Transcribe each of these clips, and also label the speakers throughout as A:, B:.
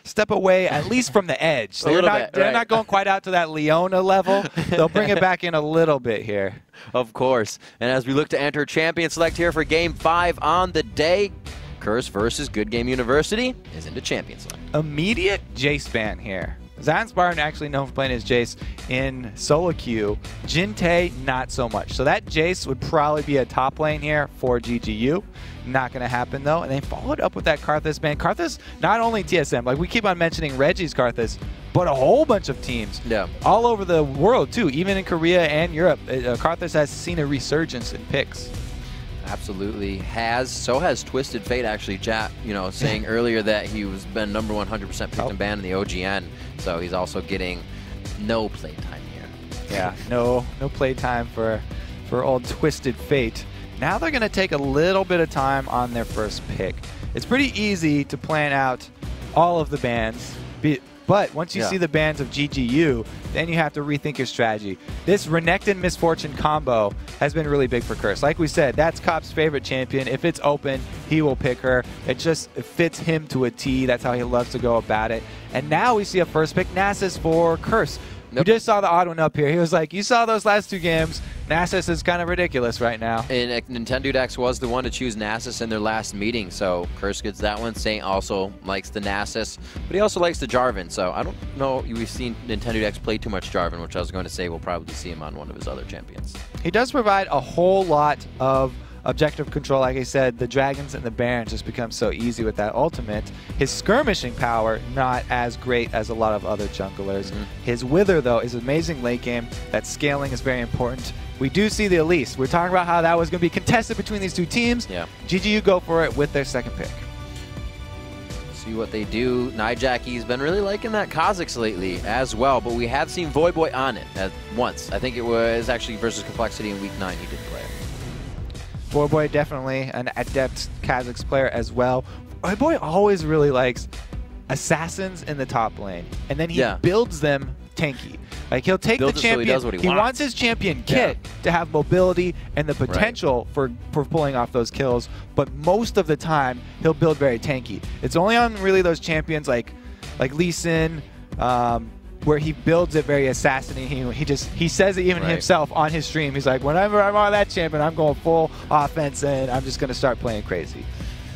A: step away at least from the edge. They're not going quite out to that Leona level. They'll bring it back in a little bit here.
B: Of course. And as we look to enter champion select here for Game 5 on the day, Curse versus Good Game University is into champion select.
A: Immediate Jace ban here. Zion Spartan actually known for playing his Jace in solo queue. Jinte, not so much. So that Jace would probably be a top lane here for GGU. Not going to happen, though. And they followed up with that Karthus ban. Karthus, not only TSM. Like, we keep on mentioning Reggie's Karthus, but a whole bunch of teams.
B: Yeah.
A: All over the world, too. Even in Korea and Europe. Karthus has seen a resurgence in picks.
B: Absolutely has. So has Twisted Fate, actually, chat, saying earlier that he was been number 100% picked and banned in the OGN. So he's also getting no playtime here.
A: Yeah, no playtime for old Twisted Fate. Now they're going to take a little bit of time on their first pick. It's pretty easy to plan out all of the bans, but once you see the bans of GGU, then you have to rethink your strategy. This Renekton Misfortune combo has been really big for Curse. Like we said, that's Cop's favorite champion. If it's open, he will pick her. It fits him to a T. That's how he loves to go about it. And now we see a first pick, Nasus for Curse. We just saw the odd one up here. He was like, you saw those last two games. Nasus is kind of ridiculous right now.
B: And Nintendo X was the one to choose Nasus in their last meeting, so Curse gets that one. Saint also likes the Nasus, but he also likes the Jarvan, so I don't know we've seen Nintendo X play too much Jarvan, which I was going to say we'll probably see him on one of his other champions.
A: He does provide a whole lot of objective control. Like I said, the Dragons and the Barons just become so easy with that ultimate. His skirmishing power, not as great as a lot of other junglers. His Wither, though, is amazing late game. That scaling is very important. We do see the Elise. We're talking about how that was going to be contested between these two teams.
B: Yeah.
A: GGU go for it with their second pick.
B: See what they do. Nijacky's been really liking that Kha'Zix lately as well, but we have seen Voyboy on it once. I think it was actually versus Complexity in Week 9 he did play it.
A: Voyboy definitely an adept Kha'Zix player as well. Voyboy always really likes assassins in the top lane, and then he builds them tanky. Like, he'll take the champion.
B: So
A: he wants his champion kit to have mobility and the potential for pulling off those kills, but most of the time he'll build very tanky. It's only on really those champions like Lee Sin, where he builds it very assassinating. He says it even himself on his stream. He's like, whenever I'm on that champion, I'm going full offense and I'm just going to start playing crazy.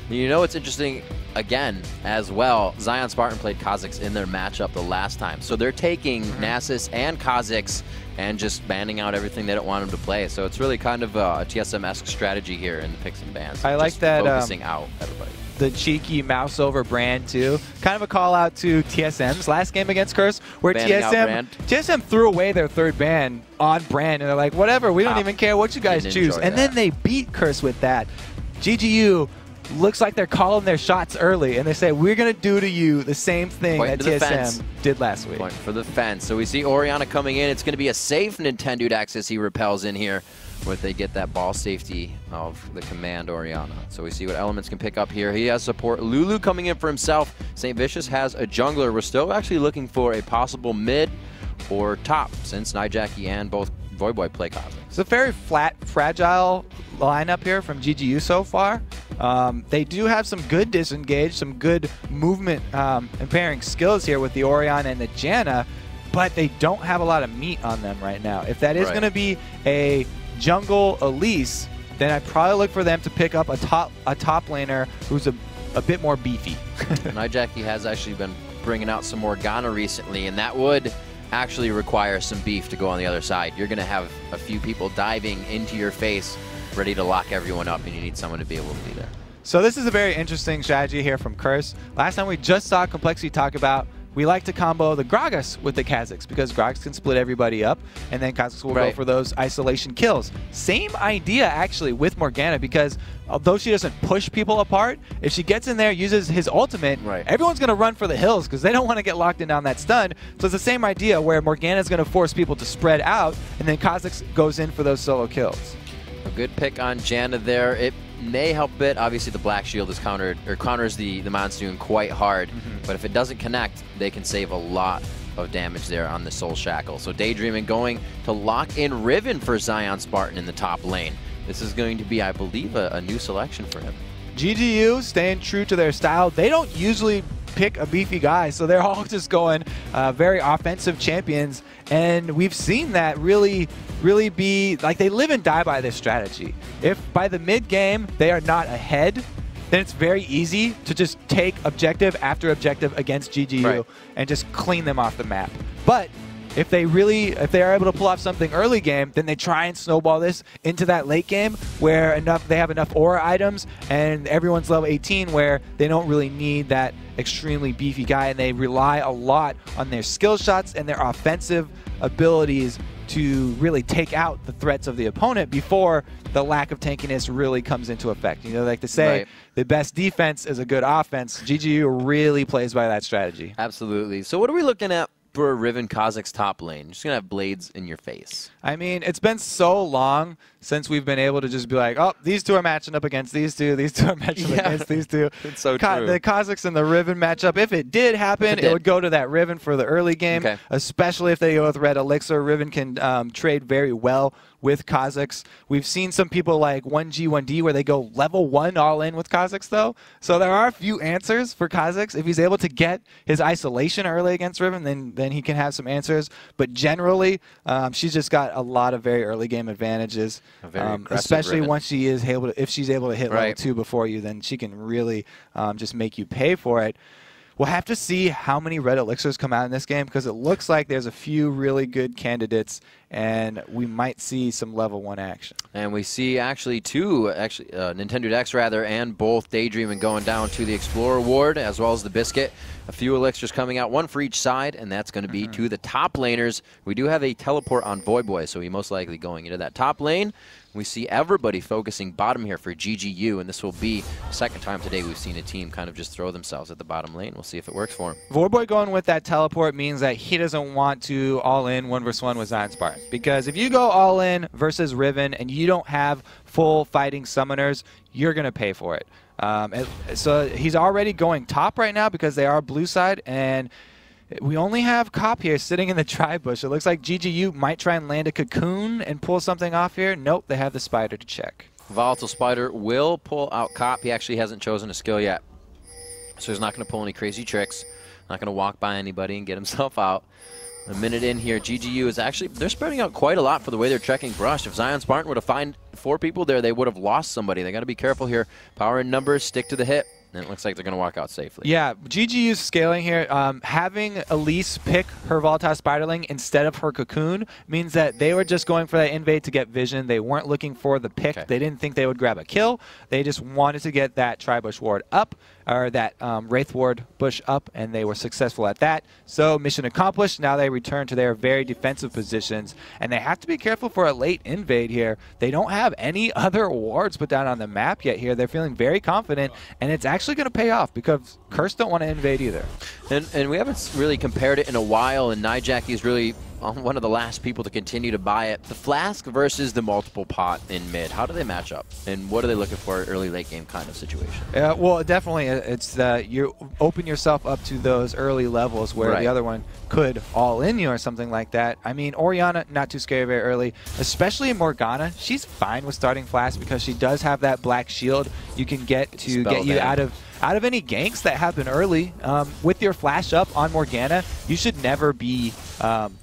B: You know what's interesting, again, as well, Zion Spartan played Kha'Zix in their matchup the last time. So they're taking Nasus and Kha'Zix and just banning out everything they don't want him to play. So it's really kind of a TSM-esque strategy here in the picks and bans.
A: I like that.
B: Focusing out everybody.
A: The cheeky mouse over brand too. Kind of a call out to TSM's last game against Curse, where TSM threw away their third ban on brand, and they're like, whatever, we don't even care what you guys choose. And then they beat Curse with that. GGU looks like they're calling their shots early, and they say, we're going to do to you the same thing that TSM did last week.
B: Point for the fence. So we see Orianna coming in. It's going to be a safe Nintendo Axis. He repels in here, where they get that ball safety of the command Orianna. So we see what elements can pick up here. He has support. Lulu coming in for himself. St. Vicious has a jungler. We're still actually looking for a possible mid or top, since Nijacky and both Voyboy play Kha'Zix.
A: It's a very flat, fragile lineup here from GGU so far. They do have some good disengage, some good movement and pairing skills here with the Orianna and the Janna, but they don't have a lot of meat on them right now. If that is going to be a jungle Elise, then I'd probably look for them to pick up a top laner who's a bit more beefy.
B: Nijacky has actually been bringing out some Morgana recently, and that would actually require some beef to go on the other side. You're going to have a few people diving into your face, ready to lock everyone up, and you need someone to be able to be there.
A: So this is a very interesting strategy here from Curse. Last time we just saw Complexity talk about we like to combo the Gragas with the Kha'Zix because Gragas can split everybody up, and then Kha'Zix will go for those isolation kills. Same idea, actually, with Morgana, because although she doesn't push people apart, if she gets in there, uses his ultimate, everyone's going to run for the hills because they don't want to get locked in on that stun. So it's the same idea where Morgana's going to force people to spread out, and then Kha'Zix goes in for those solo kills.
B: A good pick on Janna there. It may help a bit. Obviously, the Black Shield is counters the Monsoon quite hard, but if it doesn't connect, they can save a lot of damage there on the Soul Shackle. So Daydreaming going to lock in Riven for Zion Spartan in the top lane. This is going to be, I believe, a new selection for him.
A: GGU staying true to their style. They don't usually pick a beefy guy. So they're all just going very offensive champions. And we've seen that really be like they live and die by this strategy. If by the mid game they are not ahead, then it's very easy to just take objective after objective against GGU and just clean them off the map. But if they are able to pull off something early game, then they try and snowball this into that late game where they have enough aura items and everyone's level 18 where they don't really need that extremely beefy guy, and they rely a lot on their skill shots and their offensive abilities to really take out the threats of the opponent before the lack of tankiness really comes into effect. You know, like to say the best defense is a good offense. GGU really plays by that strategy.
B: Absolutely. So what are we looking at for Riven Kazakh's top lane? Just going to have blades in your face.
A: I mean, it's been so long since we've been able to just be like, oh, these two are matching up against these two are matching up against these two.
B: It's so true.
A: The Kazakhs and the Riven matchup, if it did happen, it would go to that Riven for the early game, especially if they go with Red Elixir. Riven can trade very well with Kazakhs. We've seen some people like 1G1D where they go level 1 all in with Kazakhs, though. So there are a few answers for Kazakhs. If he's able to get his isolation early against Riven, then he can have some answers. But generally, she's just got a lot of very early game advantages. Especially
B: Riven.
A: once she is able to, if she's able to hit level 2 before you, then she can really just make you pay for it. We'll have to see how many Red Elixirs come out in this game because it looks like there's a few really good candidates, and we might see some level 1 action.
B: And we see actually two, Nintendo X rather, and both Daydreaming going down to the Explorer Ward as well as the Biscuit. A few Elixirs coming out, one for each side, and that's going to be to the top laners. We do have a teleport on Voyboy, so he most likely going into that top lane. We see everybody focusing bottom here for GGU, and this will be the second time today we've seen a team kind of just throw themselves at the bottom lane. We'll see if it works for him.
A: Voyboy going with that teleport means that he doesn't want to all in 1v1 with Zion Spartan. Because if you go all in versus Riven and you don't have full fighting summoners, you're going to pay for it. So he's already going top right now because they are blue side, and we only have Cop here sitting in the tri-bush. It looks like GGU might try and land a cocoon and pull something off here. Nope, they have the spider to check.
B: Volatile Spider will pull out Cop. He actually hasn't chosen a skill yet, so he's not going to pull any crazy tricks. Not going to walk by anybody and get himself out. A minute in here, GGU is actually, they're spreading out quite a lot for the way they're checking Brush. If Zion Spartan would have found 4 people there, they would have lost somebody. They got to be careful here. Power in numbers, stick to the hit. And it looks like they're going to walk out safely.
A: Yeah, GGU's scaling here. Having Elise pick her Volatile Spiderling instead of her Cocoon means that they were just going for that invade to get vision. They weren't looking for the pick. They didn't think they would grab a kill. They just wanted to get that Tri-Bush Ward up, or that Wraith Ward bush up, and they were successful at that. So mission accomplished. Now they return to their very defensive positions, and they have to be careful for a late invade here. They don't have any other wards put down on the map yet here. They're feeling very confident, and it's actually going to pay off because Curse don't want to invade either.
B: And we haven't really compared it in a while, and Nijaki is really one of the last people to continue to buy it. The Flask versus the multiple pot in mid. How do they match up? And what are they looking for early late game kind of situation?
A: Well, definitely it's you open yourself up to those early levels where the other one could all in you or something like that. I mean, Orianna, not too scary very early, especially Morgana. She's fine with starting Flask because she does have that black shield you can get to get you out of any ganks that happen early. With your flash up on Morgana, you should never be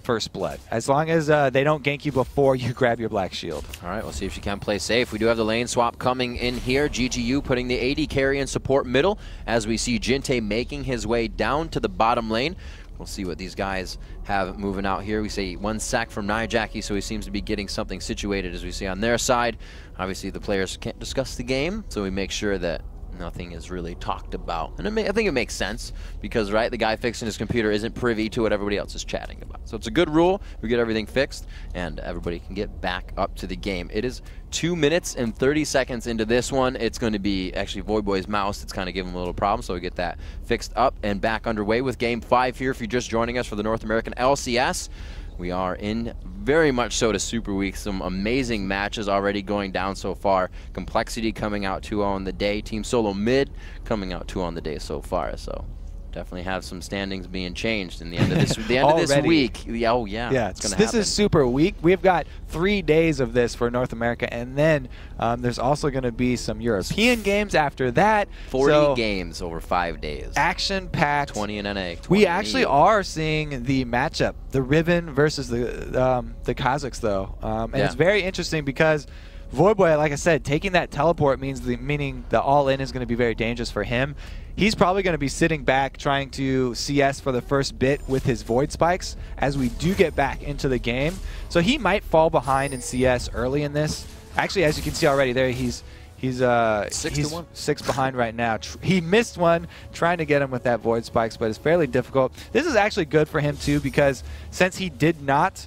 A: first blood, as long as they don't gank you before you grab your black shield.
B: All right, we'll see if she can play safe. We do have the lane swap coming in here. GGU putting the AD carry and support middle as we see Jinte making his way down to the bottom lane. We'll see what these guys have moving out here. We see 1 sack from Nijaki, so he seems to be getting something situated as we see on their side. Obviously, the players can't discuss the game, so we make sure that nothing is really talked about. And I think it makes sense because, right, the guy fixing his computer isn't privy to what everybody else is chatting about. So it's a good rule. We get everything fixed, and everybody can get back up to the game. It is 2 minutes and 30 seconds into this one. It's going to be actually Voyboy's mouse. It's kind of giving him a little problem, so we get that fixed up and back underway with Game 5 here. If you're just joining us for the North American LCS, we are in very much so to Super Week. Some amazing matches already going down so far. Complexity coming out 2-0 on the day. Team Solo Mid coming out 2 on the day so far. So definitely have some standings being changed in the end of this of this week. Oh yeah, it's gonna happen.
A: This is super weak. We've got 3 days of this for North America, and then there's also going to be some European games after that.
B: 40 games over 5 days.
A: Action-packed.
B: 20 in NA.
A: We actually are seeing the matchup, the Riven versus the Kazakhs, though, and it's very interesting because Voyboy, like I said, taking that teleport meaning the all-in is going to be very dangerous for him. He's probably going to be sitting back trying to CS for the first bit with his Void Spikes as we do get back into the game. So he might fall behind in CS early in this. Actually, as you can see already there, he's 6 behind right now. He missed one trying to get him with that Void Spikes, but it's fairly difficult. This is actually good for him too because since he did not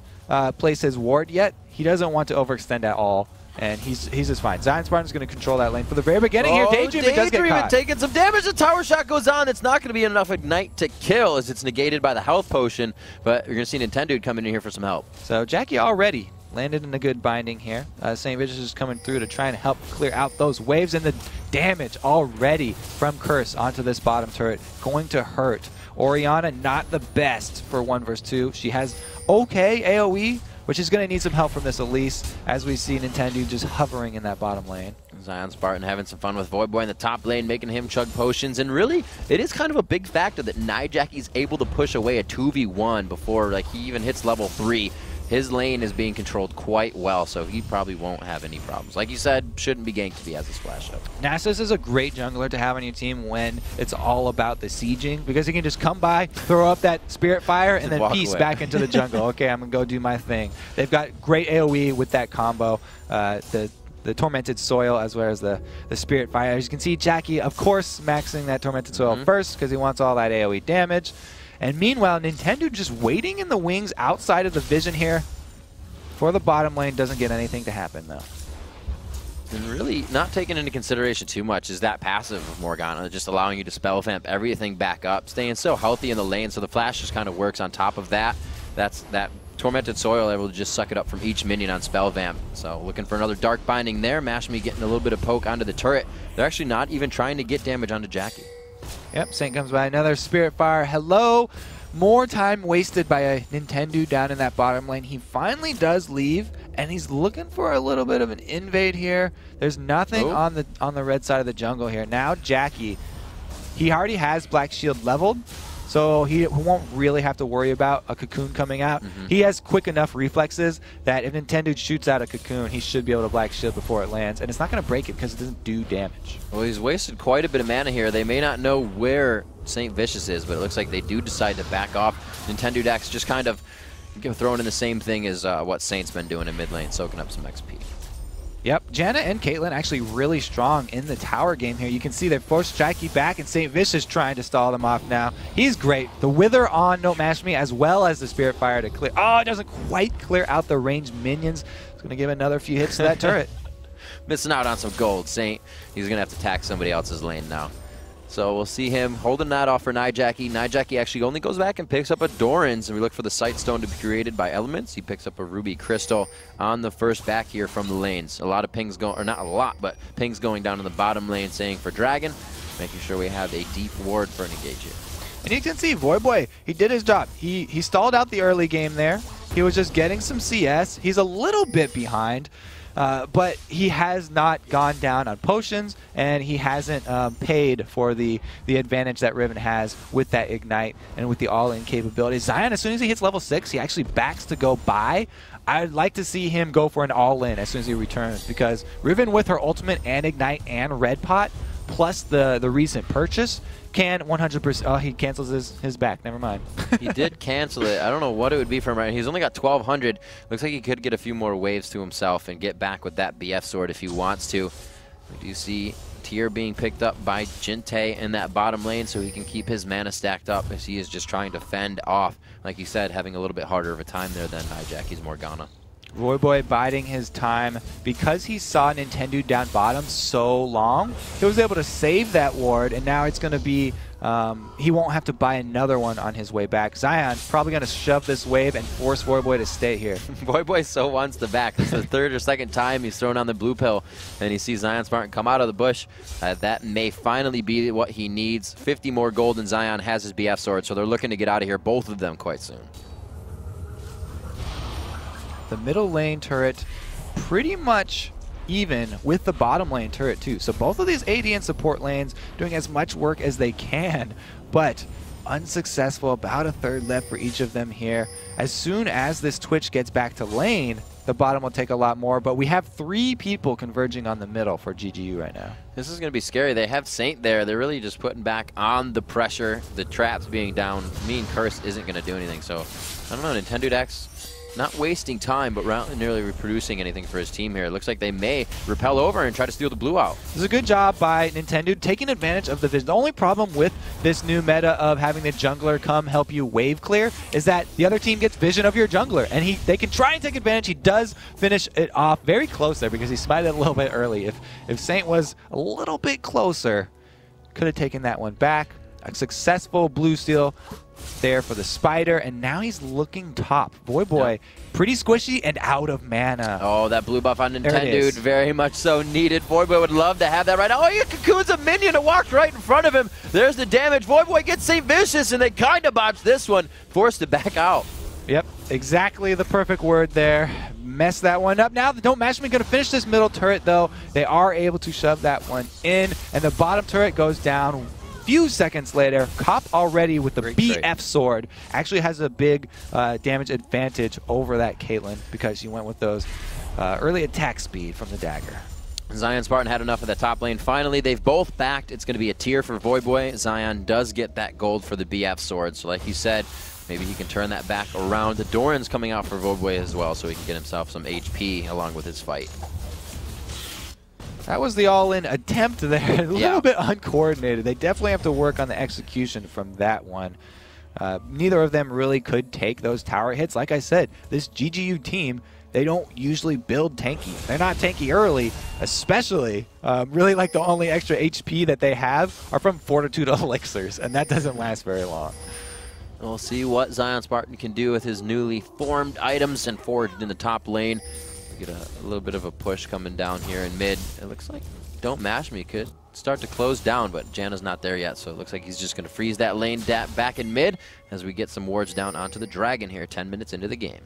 A: place his ward yet, he doesn't want to overextend at all. And he's just fine. Zion Spartan's going to control that lane for the very beginning here. Daydream does get caught.
B: Taking some damage. The tower shot goes on. It's not going to be enough Ignite to kill as it's negated by the health potion. But you're going to see Nintendo coming in here for some help.
A: So Jackie already landed in a good binding here. St. Vicious is coming through to try and help clear out those waves. And the damage already from Curse onto this bottom turret going to hurt. Orianna not the best for 1 versus 2. She has okay AoE, which is going to need some help from this Elise, as we see Nintendo just hovering in that bottom lane.
B: Zion Spartan having some fun with Voidboy in the top lane, making him chug potions, and really, it is kind of a big factor that Nijacky's able to push away a 2v1 before he even hits level 3. His lane is being controlled quite well, so he probably won't have any problems. Like you said, shouldn't be ganked if he has a splash up.
A: Nasus is a great jungler to have on your team when it's all about the sieging, because he can just come by, throw up that Spirit Fire, and then peace back into the jungle. Okay, I'm going to go do my thing. They've got great AoE with that combo. The Tormented Soil as well as the Spirit Fire. As you can see, Jackie, of course, maxing that Tormented Soil first because he wants all that AoE damage. And meanwhile, Nintendo just waiting in the wings outside of the vision here for the bottom lane. Doesn't get anything to happen, though.
B: And really not taken into consideration too much is that passive of Morgana, just allowing you to spell vamp everything back up, staying so healthy in the lane, so the flash just kind of works on top of that. That's that Tormented Soil able to just suck it up from each minion on spell vamp. So looking for another Dark Binding there. Mashme getting a little bit of poke onto the turret. They're actually not even trying to get damage onto Jackie.
A: Yep, Saint comes by, another Spirit Fire. Hello. More time wasted by a Nintendo down in that bottom lane. He finally does leave, and he's looking for a little bit of an invade here. There's nothing on the red side of the jungle here. Now Jackie, he already has Black Shield leveled, so he won't really have to worry about a cocoon coming out. He has quick enough reflexes that if Nintendo shoots out a cocoon, he should be able to Black Shield before it lands, and it's not going to break it because it doesn't do damage.
B: Well, he's wasted quite a bit of mana here. They may not know where St. Vicious is, but it looks like they do decide to back off. Nintendo Dax just kind of throwing in the same thing as what Saint's been doing in mid lane, soaking up some XP.
A: Yep, Janna and Caitlyn actually really strong in the tower game here. You can see they forced Jackie back, and St. Vicious trying to stall them off now. He's great. The Wither on No Mashme as well as the Spirit Fire to clear. Oh, it doesn't quite clear out the ranged minions. It's going to give another few hits to that turret.
B: Missing out on some gold. Saint, he's going to have to attack somebody else's lane now. So we'll see him holding that off for Nijackie. Nijackie actually only goes back and picks up a Doran's, and we look for the Sight Stone to be created by Elements. He picks up a Ruby Crystal on the first back here from the lanes. A lot of pings going, or not a lot, but pings going down in the bottom lane saying for Dragon, making sure we have a deep ward for an engage here.
A: And you can see Voyboy, he did his job. He stalled out the early game there. He was just getting some CS. He's a little bit behind. But he has not gone down on potions, and he hasn't paid for the advantage that Riven has with that Ignite and with the all-in capability. Zion, as soon as he hits level 6, he actually backs to go buy. I'd like to see him go for an all-in as soon as he returns, because Riven with her ultimate and Ignite and Red Pot, plus the recent purchase, can 100%. Oh, he cancels his back. Never mind.
B: He did cancel it. I don't know what it would be for him right now. He's only got 1,200. Looks like he could get a few more waves to himself and get back with that BF sword if he wants to. We do see Tier being picked up by Jinte in that bottom lane so he can keep his mana stacked up as he is just trying to fend off. Like you said, having a little bit harder of a time there than Jackie's Morgana.
A: Voyboy biding his time because he saw Nintendo down bottom so long. He was able to save that ward, and now it's going to be he won't have to buy another one on his way back. Zion's probably going to shove this wave and force Voyboy to stay here.
B: Voyboy so wants the back. This is the third or second time he's thrown on the blue pill, and he sees Zion Spartan come out of the bush. That may finally be what he needs. 50 more gold, and Zion has his BF sword, so they're looking to get out of here, both of them, quite soon.
A: The middle lane turret pretty much even with the bottom lane turret too. So both of these AD and support lanes doing as much work as they can, but unsuccessful. About a third left for each of them here. As soon as this Twitch gets back to lane, the bottom will take a lot more, but we have 3 people converging on the middle for GGU right now.
B: This is going to be scary. They have Saint there. They're really just putting back on the pressure. The traps being down. Mean Curse isn't going to do anything, so I don't know. Nintendo Dex not wasting time, but nearly reproducing anything for his team here. It looks like they may repel over and try to steal the blue out.
A: This is a good job by Nintendo taking advantage of the vision. The only problem with this new meta of having the jungler come help you wave clear is that the other team gets vision of your jungler, and they can try and take advantage. He does finish it off very close there because he smited a little bit early. If Saint was a little bit closer, could have taken that one back. A successful blue steal there for the spider, and now he's looking top. Voyboy, pretty squishy and out of mana.
B: Oh, that blue buff on Nintendo, very much so needed. Voyboy would love to have that right now. Oh, he cocoons a minion to walk right in front of him. There's the damage. Voyboy gets St. Vicious, and they kind of botched this one, forced to back out.
A: Yep, exactly the perfect word there. Mess that one up. Now the Don't Match Me going to finish this middle turret, though. They are able to shove that one in, and the bottom turret goes down. Few seconds later, Cop already with the BF sword actually has a big damage advantage over that Caitlyn because she went with those early attack speed from the dagger.
B: Zion Spartan had enough of that top lane. Finally, they've both backed. It's going to be a tier for Voyboy. Zion does get that gold for the BF sword, so like you said, maybe he can turn that back around. The Doran's coming out for Voyboy as well, so he can get himself some HP along with his fight.
A: That was the all-in attempt there. A little bit uncoordinated. They definitely have to work on the execution from that one. Neither of them really could take those tower hits. Like I said, this GGU team, they don't usually build tanky. They're not tanky early, especially really like the only extra HP that they have are from Fortitude Elixirs, and that doesn't last very long.
B: We'll see what Zion Spartan can do with his newly formed items and forged in the top lane. Get a little bit of a push coming down here in mid. It looks like Don't Mash Me could start to close down, but Janna's not there yet, so it looks like he's just going to freeze that lane back in mid as we get some wards down onto the Dragon here 10 minutes into the game.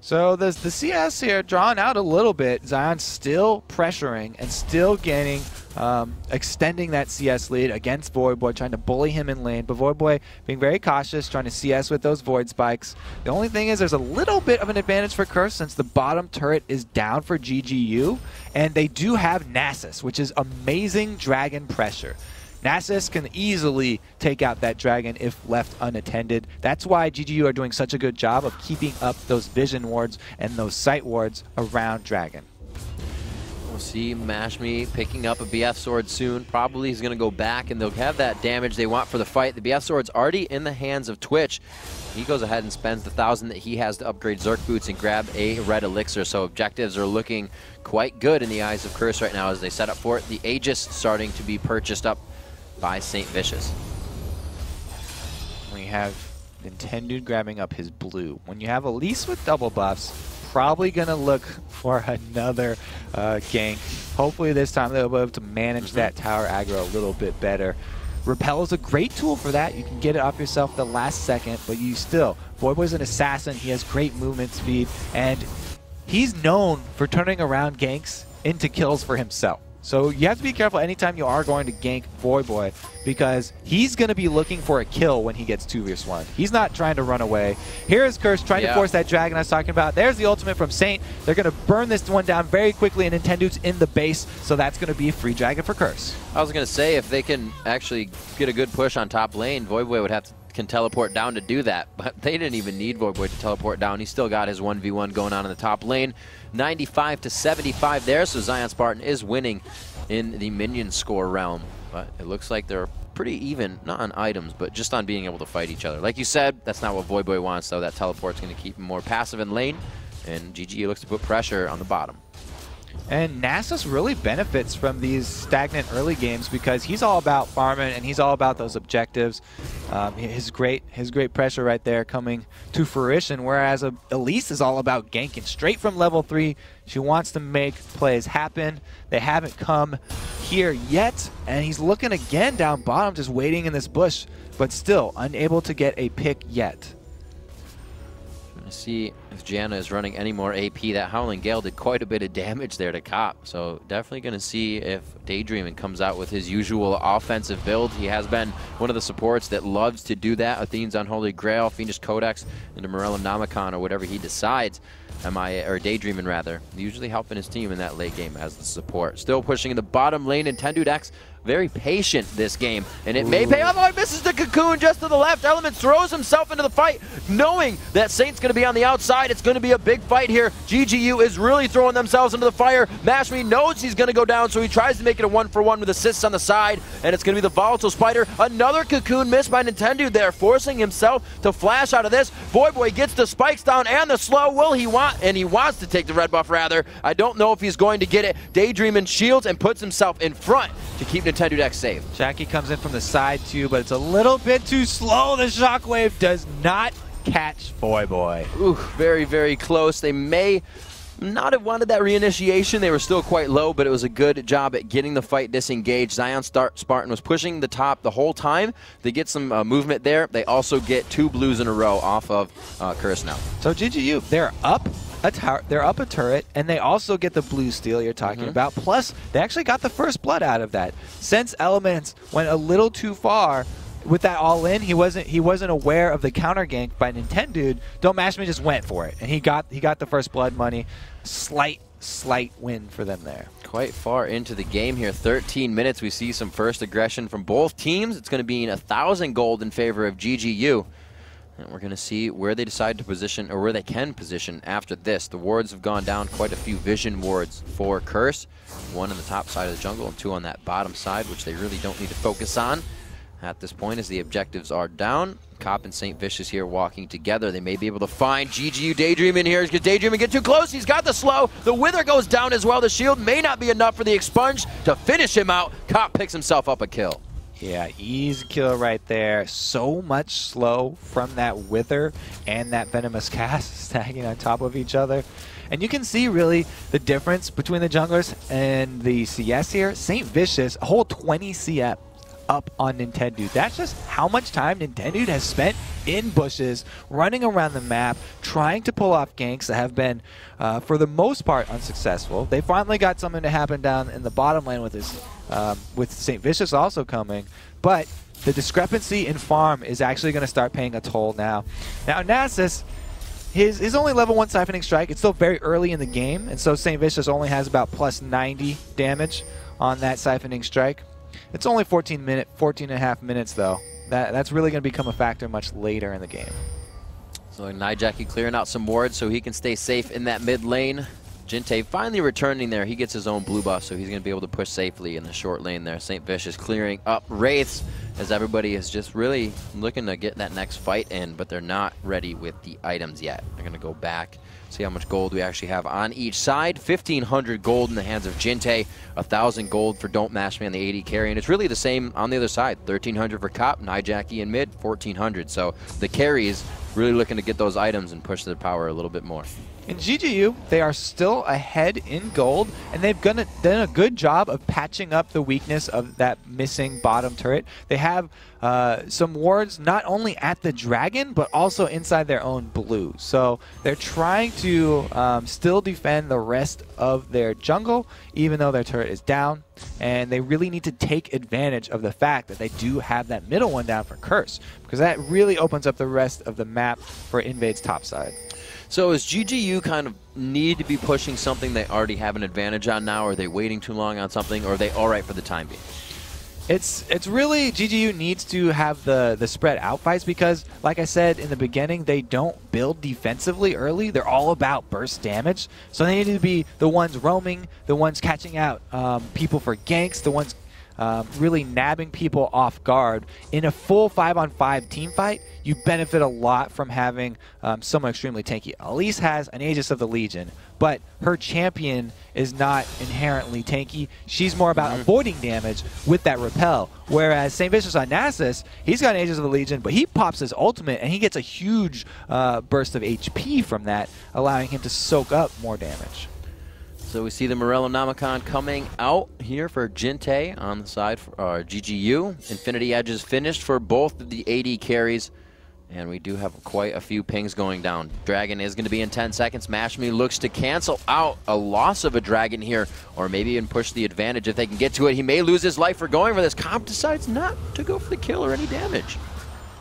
A: So the CS here drawn out a little bit. Zion's still pressuring and still gaining, extending that CS lead against Voyboy, trying to bully him in lane. But Voyboy being very cautious, trying to CS with those Void Spikes. The only thing is there's a little bit of an advantage for Curse since the bottom turret is down for GGU. And they do have Nasus, which is amazing dragon pressure. Nasus can easily take out that dragon if left unattended. That's why GGU are doing such a good job of keeping up those vision wards and those sight wards around dragon.
B: We'll see Mash Me picking up a BF sword soon. Probably he's going to go back and they'll have that damage they want for the fight. The BF sword's already in the hands of Twitch. He goes ahead and spends the 1,000 that he has to upgrade Zerk boots and grab a red elixir. So objectives are looking quite good in the eyes of Curse right now as they set up for it. The Aegis starting to be purchased up by St. Vicious.
A: We have Nintendo grabbing up his blue. When you have Elise with double buffs, probably going to look for another gank. Hopefully this time they'll be able to manage that tower aggro a little bit better. Repel is a great tool for that. You can get it off yourself the last second, but you still, Voyboy's an assassin. He has great movement speed, and he's known for turning around ganks into kills for himself. So you have to be careful anytime you are going to gank Voyboy because he's going to be looking for a kill when he gets 2v1. He's not trying to run away. Here is Curse trying to force that dragon I was talking about. There's the ultimate from Saint. They're going to burn this one down very quickly, and Nintendo's in the base, so that's going to be a free dragon for Curse.
B: I was going to say, if they can actually get a good push on top lane, Voyboy would have to can teleport down to do that, but they didn't even need Voyboy to teleport down. He still got his 1v1 going on in the top lane. 95 to 75 there, so Zion Spartan is winning in the minion score realm, but it looks like they're pretty even, not on items, but just on being able to fight each other. Like you said, that's not what Voyboy wants, though. That teleport's going to keep him more passive in lane, and GGU looks to put pressure on the bottom.
A: And Nasus really benefits from these stagnant early games because he's all about farming and he's all about those objectives. His great pressure right there coming to fruition, whereas Elise is all about ganking straight from level 3. She wants to make plays happen. They haven't come here yet, and he's looking again down bottom, just waiting in this bush, but still unable to get a pick yet.
B: See if Janna is running any more AP. That Howling Gale did quite a bit of damage there to Cop, so definitely going to see if Daydreaming comes out with his usual offensive build. He has been one of the supports that loves to do that. Athene's Unholy Grail, Fiendish Codex, into Morellum Namicon, or whatever he decides. Or Daydreaming rather, usually helping his team in that late game as the support. Still pushing in the bottom lane, Nintendo X very patient this game, and it may pay off. Oh, he misses the cocoon just to the left. Element throws himself into the fight, knowing that Saint's going to be on the outside. It's going to be a big fight here. GGU is really throwing themselves into the fire. Mashme knows he's going to go down, so he tries to make it a 1-for-1 with assists on the side, and it's going to be the Volatile Spider. Another cocoon missed by Nintendo there, forcing himself to flash out of this. Boy gets the spikes down and the slow. Will he want? And he wants to take the red buff, rather. I don't know if he's going to get it. Daydreaming shields and puts himself in front to keep Nintendo X safe.
A: Jackie comes in from the side too, but it's a little bit too slow. The shockwave does not catch Boy.
B: Ooh, very close. They may not have wanted that reinitiation. They were still quite low, but it was a good job at getting the fight disengaged. Zion Spartan was pushing the top the whole time. They get some movement there. They also get 2 blues in a row off of Curse now.
A: So GGU, they're up a turret, and they also get the blue steal you're talking about. Plus, they actually got the first blood out of that. Since Elements went a little too far with that all-in, he wasn't aware of the counter gank by Nintendo. Don't Mash Me just went for it, and he got the first blood money. Slight win for them there.
B: Quite far into the game here, 13 minutes. We see some first aggression from both teams. It's going to be 1,000 gold in favor of GGU. And we're going to see where they decide to position, or where they can position after this. The wards have gone down, quite a few vision wards for Curse. 1 on the top side of the jungle and 2 on that bottom side, which they really don't need to focus on at this point as the objectives are down. Cop and St. Vicious here walking together. They may be able to find GGU Daydreaming here. Because Daydreaming get too close. He's got the slow. The Wither goes down as well. The shield may not be enough for the Expunge to finish him out. Cop picks himself up a kill.
A: Yeah, easy kill right there. So much slow from that Wither and that Venomous Cast stacking on top of each other. And you can see really the difference between the junglers and the CS here. St. Vicious, a whole 20 CF up on Nintendo. That's just how much time Nintendo has spent in bushes, running around the map, trying to pull off ganks that have been, for the most part, unsuccessful. They finally got something to happen down in the bottom lane with this, with St. Vicious also coming, but the discrepancy in farm is actually going to start paying a toll now. Now Nasus, his only level 1 Siphoning Strike. It's still very early in the game, and so St. Vicious only has about plus 90 damage on that Siphoning Strike. It's only 14 and a half minutes though. That's really going to become a factor much later in the game.
B: So Nijaki clearing out some wards so he can stay safe in that mid lane. Jinte finally returning there. He gets his own blue buff, so he's going to be able to push safely in the short lane there. St. Vicious clearing up Wraiths as everybody is just really looking to get that next fight in, but they're not ready with the items yet. They're going to go back, see how much gold we actually have on each side. 1,500 gold in the hands of Jinte, 1,000 gold for Don't Mash Me on the AD carry, and it's really the same on the other side. 1,300 for Cop, Nijaki in mid, 1,400. So the carries really looking to get those items and push their power a little bit more.
A: In GGU, they are still ahead in gold, and they've done a good job of patching up the weakness of that missing bottom turret. They have some wards not only at the dragon, but also inside their own blue. So they're trying to still defend the rest of their jungle, even though their turret is down. And they really need to take advantage of the fact that they do have that middle one down for Curse, because that really opens up the rest of the map for Invade's top side.
B: So is GGU kind of need to be pushing something they already have an advantage on now? Or are they waiting too long on something? Or are they all right for the time being?
A: It's really, GGU needs to have the spread out fights because, like I said in the beginning, they don't build defensively early. They're all about burst damage. So they need to be the ones roaming, the ones catching out people for ganks, the ones really nabbing people off guard. In a full 5-on-5 team fight, you benefit a lot from having someone extremely tanky. Elise has an Aegis of the Legion, but her champion is not inherently tanky. She's more about avoiding damage with that repel. Whereas St. Vicious on Nasus, he's got Aegis of the Legion, but he pops his ultimate and he gets a huge burst of HP from that, allowing him to soak up more damage.
B: So we see the Morellonomicon coming out here for Jinte on the side for GGU. Infinity Edges finished for both of the AD carries. And we do have quite a few pings going down. Dragon is going to be in 10 seconds. Mashme looks to cancel out a loss of a dragon here, or maybe even push the advantage if they can get to it. He may lose his life for going for this. Comp decides not to go for the kill or any damage.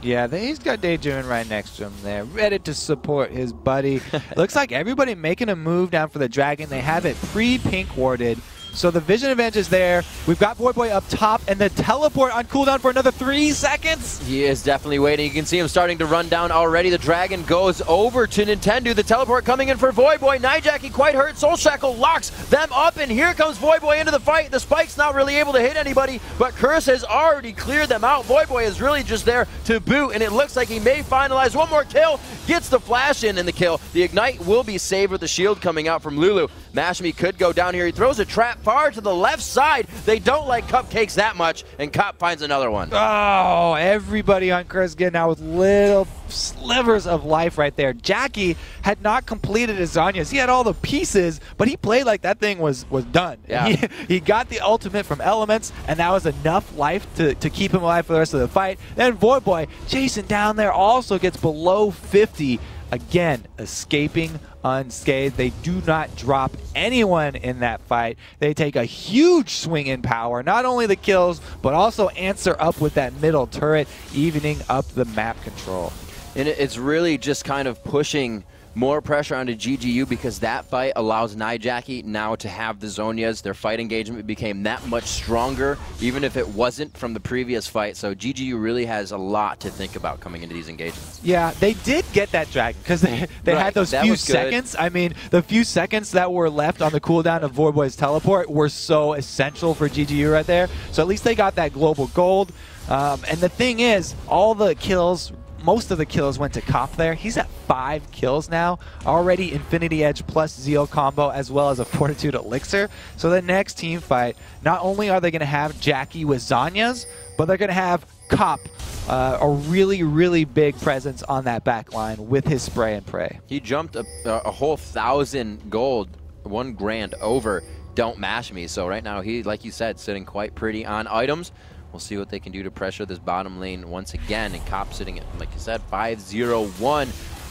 A: Yeah, he's got Daejun right next to him there, ready to support his buddy. Looks like everybody making a move down for the dragon. They have it pre-pink warded. So the vision advantage is there. We've got Voidboy up top, and the teleport on cooldown for another 3 seconds.
B: He is definitely waiting. You can see him starting to run down already. The dragon goes over to Nintendo. The teleport coming in for Voidboy. Nijaki quite hurt. Soul Shackle locks them up, and here comes Voidboy into the fight. The spike's not really able to hit anybody, but Curse has already cleared them out. Voidboy is really just there to boot, and it looks like he may finalize one more kill. Gets the flash in the kill. The Ignite will be saved with the shield coming out from Lulu. Mashme could go down here. He throws a trap far to the left side. They don't like cupcakes that much, and Cop finds another one.
A: Oh, everybody on Curse getting out with little slivers of life right there. Jackie had not completed his Zhonya's. He had all the pieces, but he played like that thing was done.
B: Yeah.
A: He got the ultimate from Elements, and that was enough life to keep him alive for the rest of the fight. Then Voidboy chasing down there also gets below 50. Again, escaping unscathed. They do not drop anyone in that fight. They take a huge swing in power. Not only the kills, but also answer up with that middle turret, evening up the map control.
B: And it's really just kind of pushing more pressure onto GGU because that fight allows Nijaki now to have the Zhonya's. Their fight engagement became that much stronger, even if it wasn't from the previous fight. So GGU really has a lot to think about coming into these engagements.
A: Yeah, they did get that dragon because they had those few seconds. I mean, the few seconds that were left on the cooldown of Voidboy's teleport were so essential for GGU right there. So at least they got that global gold. And the thing is, all the kills, most of the kills went to Cop there. He's at 5 kills now. Already Infinity Edge plus Zeal combo as well as a Fortitude Elixir. So the next team fight, not only are they going to have Jackie with Zhonya's, but they're going to have Cop, a really, really big presence on that back line with his spray and pray.
B: He jumped a whole 1,000 gold, 1 grand over Don't Mash Me. So right now he, like you said, sitting quite pretty on items. We'll see what they can do to pressure this bottom lane once again. And Cop sitting at, like you said, 5-0-1.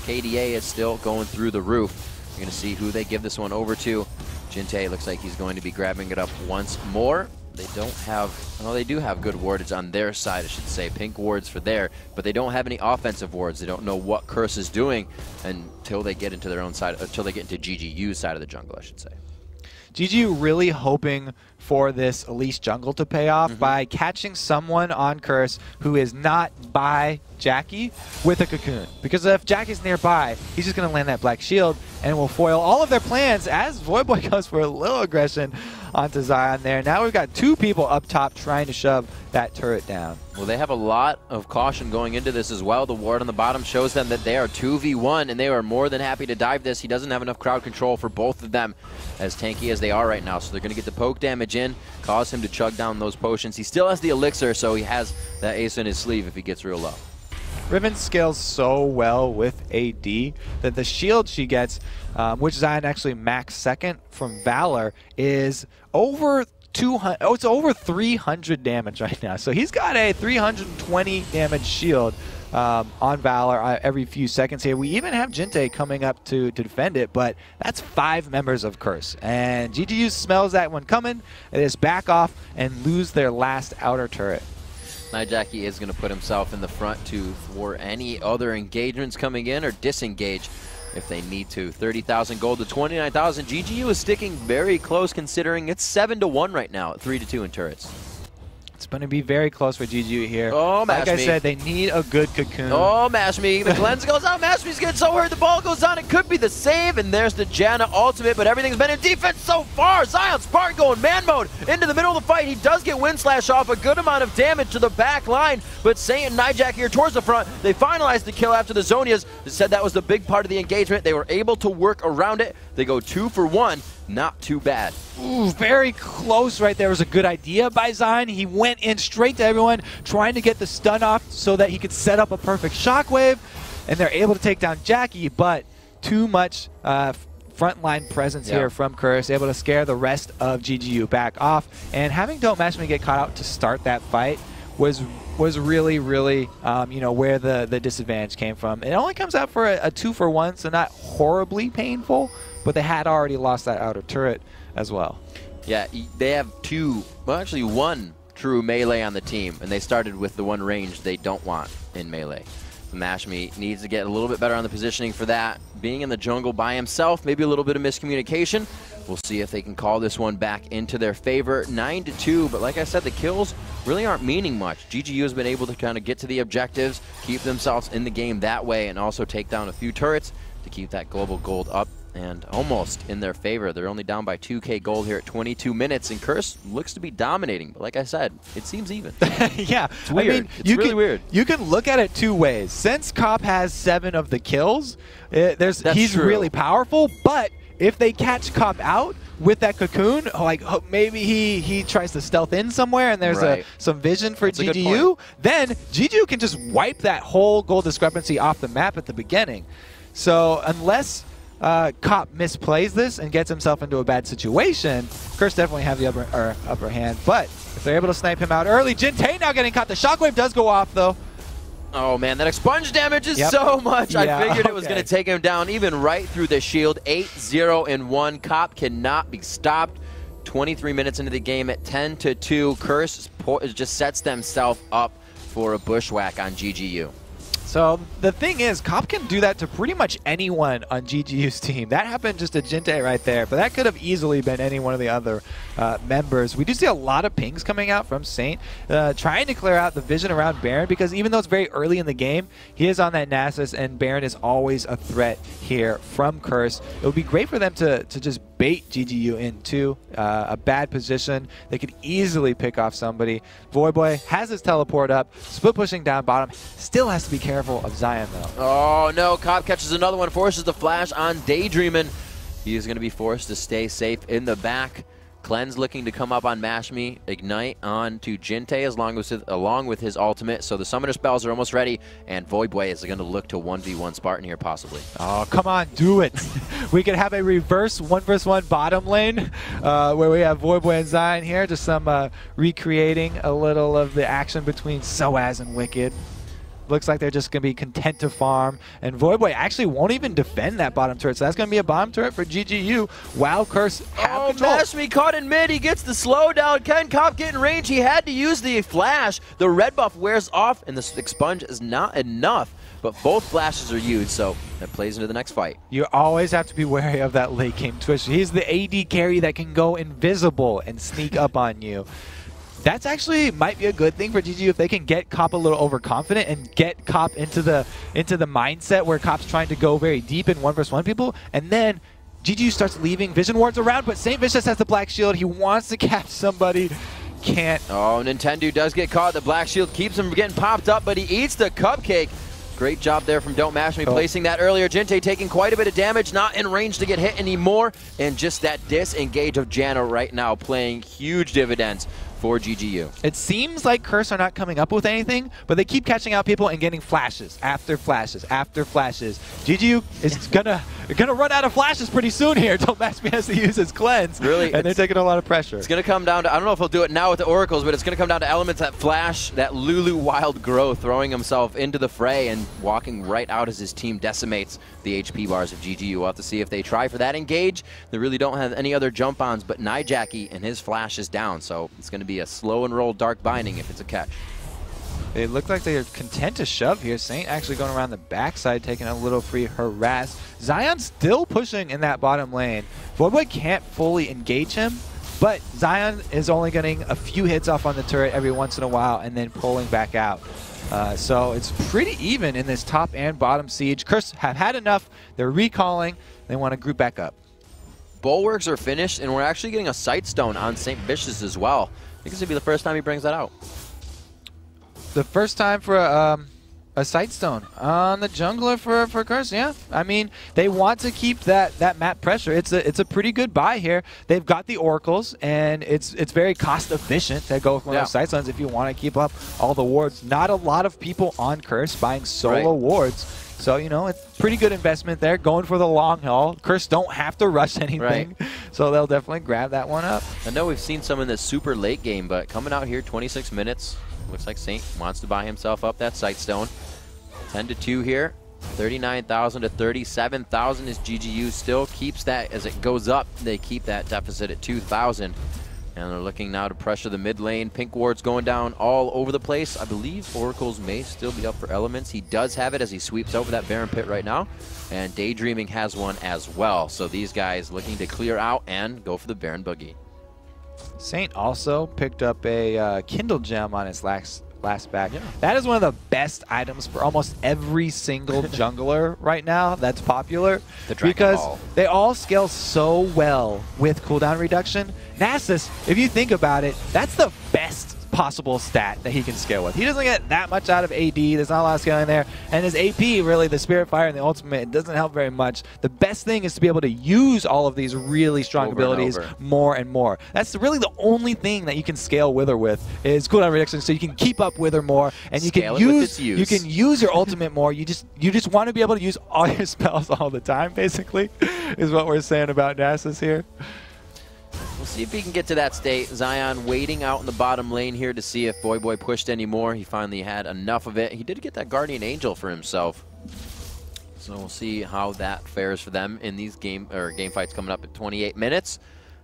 B: KDA is still going through the roof. You're going to see who they give this one over to. Jinte looks like he's going to be grabbing it up once more. They don't have, well, they do have good wardage on their side, I should say. Pink wards for there, but they don't have any offensive wards. They don't know what Curse is doing until they get into their own side, until they get into GGU's side of the jungle, I should say.
A: GGU really hoping for this Elise jungle to pay off by catching someone on Curse who is not by Jackie with a cocoon. Because if Jackie's nearby, he's just going to land that black shield and will foil all of their plans as Voidboy goes for a little aggression onto Zion there. Now we've got 2 people up top trying to shove that turret down.
B: Well, they have a lot of caution going into this as well. The ward on the bottom shows them that they are 2v1, and they are more than happy to dive this. He doesn't have enough crowd control for both of them, as tanky as they are right now. So they're going to get the poke damage in, cause him to chug down those potions. He still has the elixir, so he has that ace in his sleeve if he gets real low.
A: Riven scales so well with AD that the shield she gets, which Zion actually max second from Valor, is over 200. Oh, it's over 300 damage right now. So he's got a 320 damage shield on Valor every few seconds here. We even have Jinte coming up to defend it, but that's 5 members of Curse. And GGU smells that one coming. They just back off and lose their last outer turret.
B: Nijaki is going to put himself in the front to thwart any other engagements coming in or disengage if they need to. 30,000 gold to 29,000. GGU is sticking very close considering it's 7-1 right now at 3-2 in turrets.
A: It's going to be very close for GGU here.
B: Oh,
A: like I said, they need a good cocoon.
B: Oh, Mash Me. The cleanse goes out. Mash Me's getting so hurt. The ball goes on. It could be the save, and there's the Janna ultimate, but everything's been in defense so far. Zion Spartan going man mode into the middle of the fight. He does get Wind Slash off, a good amount of damage to the back line, but Saint and Nijak here towards the front. They finalized the kill after the Zonias. They said that was the big part of the engagement. They were able to work around it. They go 2 for 1. Not too bad.
A: Ooh, very close right there. Was a good idea by Zion. He went in straight to everyone, trying to get the stun off so that he could set up a perfect shockwave, and they're able to take down Jackie, but too much frontline presence here from Curse, able to scare the rest of GGU back off, and having Don't Match Me get caught out to start that fight was really, really, you know, where the disadvantage came from. It only comes out for a 2 for 1, so not horribly painful, but they had already lost that outer turret as well.
B: Yeah, they have actually one true melee on the team, and they started with the one range they don't want in melee. Mash Me needs to get a little bit better on the positioning for that. Being in the jungle by himself, maybe a little bit of miscommunication. We'll see if they can call this one back into their favor. 9-2, but like I said, the kills really aren't meaning much. GGU has been able to kind of get to the objectives, keep themselves in the game that way, and also take down a few turrets to keep that global gold up and almost in their favor. They're only down by 2K gold here at 22 minutes, and Curse looks to be dominating. But like I said, it seems even.
A: Yeah.
B: It's weird. I mean, it's really weird.
A: You can look at it two ways. Since Cop has 7 of the kills, he's
B: true.
A: really powerful, but if they catch Cop out with that cocoon, like maybe he tries to stealth in somewhere and there's some vision for GGU, then GGU can just wipe that whole gold discrepancy off the map at the beginning. So unless Cop misplays this and gets himself into a bad situation, Curse definitely have the upper hand. But if they're able to snipe him out early, Jintei now getting caught. The shockwave does go off though.
B: Oh man, that expunge damage is so much.
A: Yeah,
B: I figured it was going to take him down even right through the shield. 8-0-1. Cop cannot be stopped. 23 minutes into the game at 10-2. Curse just sets themselves up for a bushwhack on GGU.
A: So the thing is, Cop can do that to pretty much anyone on GGU's team. That happened just to Jintei right there, but that could have easily been any one of the other members. We do see a lot of pings coming out from Saint, trying to clear out the vision around Baron, because even though it's very early in the game, he is on that Nasus, and Baron is always a threat here from Curse. It would be great for them to just bait GGU into a bad position. They could easily pick off somebody. Voyboy has his teleport up, split pushing down bottom, still has to be careful of Zion though.
B: Oh no, Cop catches another one, forces the flash on Daydreamin'. He is going to be forced to stay safe in the back. Cleanse looking to come up on Mash Me, Ignite on to Jintei along with his ultimate. So the summoner spells are almost ready, and Voidboy is going to look to 1v1 Spartan here possibly.
A: Oh, come on, do it. We could have a reverse 1v1 bottom lane where we have Voidboy and Zion here. Just some recreating a little of the action between Soaz and Wicked. Looks like they're just going to be content to farm. And Voidboy actually won't even defend that bottom turret. So that's going to be a bottom turret for GGU. While Curse have control.
B: Mash Me caught in mid. He gets the slowdown. Can Cop get in range? He had to use the flash. The red buff wears off, and the expunge is not enough. But both flashes are used, so that plays into the next fight.
A: You always have to be wary of that late game twitch. He's the AD carry that can go invisible and sneak up on you. That's actually might be a good thing for GGU if they can get Cop a little overconfident and get Cop into the mindset where Cop's trying to go very deep in 1v1 people, and then GGU starts leaving vision wards around, but St. Vicious has the black shield. He wants to catch somebody. Can't.
B: Oh, Nintendo does get caught. The black shield keeps him getting popped up, but he eats the cupcake. Great job there from Don't Mash Me placing that earlier. Jintei taking quite a bit of damage, not in range to get hit anymore, and just that disengage of Janna right now playing huge dividends for GGU.
A: It seems like Curse are not coming up with anything, but they keep catching out people and getting flashes after flashes after flashes. GGU is gonna run out of flashes pretty soon here. Don't Mash Me has to use his cleanse,
B: really,
A: and they're taking a lot of pressure.
B: It's gonna come down to, I don't know if he'll do it now with the oracles, but it's gonna come down to elements that flash, that Lulu wild growth, throwing himself into the fray and walking right out as his team decimates the HP bars of GGU. We'll have to see if they try for that engage. They really don't have any other jump-ons, but Nijaki and his flash is down, so it's gonna be a slow and roll dark binding if it's a catch.
A: They look like they're content to shove here. Saint actually going around the backside, taking a little free harass. Zion still pushing in that bottom lane. Voidboy can't fully engage him, But Zion is only getting a few hits off on the turret every once in a while and then pulling back out. So it's pretty even in this top and bottom siege. Curse have had enough. They're recalling. They want to group back up.
B: Bulwarks are finished, and we're actually getting a Sightstone on St. Vicious as well. I think this would be the first time he brings that out.
A: The first time for a Sightstone on the jungler for Curse, yeah. I mean, they want to keep that map pressure. It's a pretty good buy here. They've got the Oracles, and it's very cost efficient to go for those Sightstones if you want to keep up all the wards. Not a lot of people on Curse buying solo wards. So, you know, it's pretty good investment there, going for the long haul. Curse don't have to rush anything, so they'll definitely grab that one up.
B: I know we've seen some in this super late game, but coming out here 26 minutes, looks like Saint wants to buy himself up that Sightstone. 10-2 here, 39,000 to 37,000 as GGU still keeps that as it goes up. They keep that deficit at 2,000. And they're looking now to pressure the mid lane. Pink ward's going down all over the place. I believe Oracles may still be up for Elements. He does have it as he sweeps over that Baron pit right now. And Daydreaming has one as well. So these guys looking to clear out and go for the Baron boogie.
A: Saint also picked up a Kindle Gem on his last back. Yeah. That is one of the best items for almost every single jungler right now that's popular. Because they all scale so well with cooldown reduction. Nasus, if you think about it, that's the best possible stat that he can scale with. He doesn't get that much out of AD. There's not a lot of scaling there. And his AP, really, the Spirit Fire and the Ultimate, it doesn't help very much. The best thing is to be able to use all of these really strong abilities more and more. That's really the only thing that you can scale Wither with is cooldown reduction, so you can keep up Wither more and you can use your ultimate more. You just want to be able to use all your spells all the time, basically, is what we're saying about Nasus here.
B: We'll see if he can get to that state. Zion waiting out in the bottom lane here to see if Boy pushed any more. He finally had enough of it. He did get that Guardian Angel for himself. So we'll see how that fares for them in these game fights coming up at 28 minutes.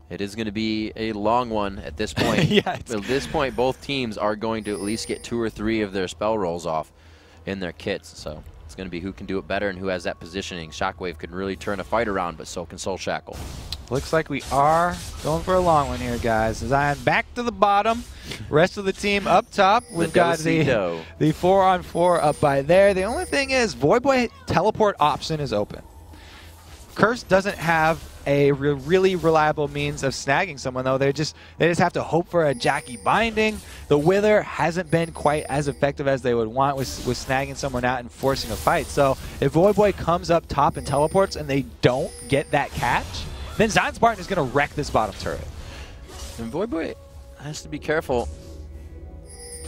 B: It is going to be a long one at this point. At this point, both teams are going to at least get 2 or 3 of their spell rolls off in their kits. So it's going to be who can do it better and who has that positioning. Shockwave can really turn a fight around, but so can Soul Shackle.
A: Looks like we are going for a long one here, guys. Zion back to the bottom. Rest of the team up top. We've got the 4-on-4 up by there. The only thing is, Void teleport option is open. Curse doesn't have a really reliable means of snagging someone, though. They just have to hope for a Jackie binding. The Wither hasn't been quite as effective as they would want with snagging someone out and forcing a fight. So if Void comes up top and teleports and they don't get that catch, then Zion Spartan is going to wreck this bottom turret.
B: And Void has to be careful.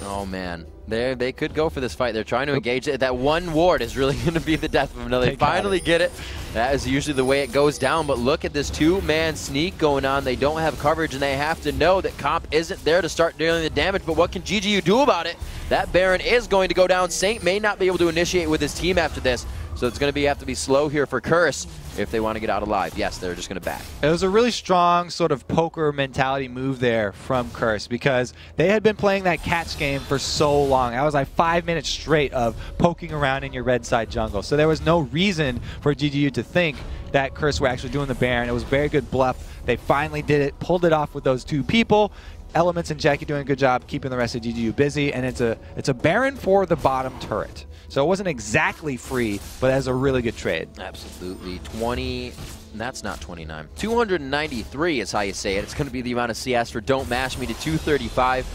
B: Oh, man. They could go for this fight. They're trying to engage it. That one ward is really going to be the death of him. They finally get it. That is usually the way it goes down. But look at this 2-man sneak going on. They don't have coverage, and they have to know that Comp isn't there to start dealing the damage. But what can GGU do about it? That Baron is going to go down. Saint may not be able to initiate with his team after this. So it's going to have to be slow here for Curse if they want to get out alive. Yes, they're just going to back.
A: It was a really strong sort of poker mentality move there from Curse because they had been playing that catch game for so long. That was like 5 minutes straight of poking around in your red side jungle. So there was no reason for GGU to think that Curse were actually doing the Baron. It was a very good bluff. They finally did it, pulled it off with those 2 people. Elements and Jackie doing a good job keeping the rest of GGU busy, and it's a Baron for the bottom turret. So it wasn't exactly free, but that's a really good trade.
B: Absolutely. 20, that's not 29. 293 is how you say it. It's going to be the amount of CS for Don't Mash Me to 235.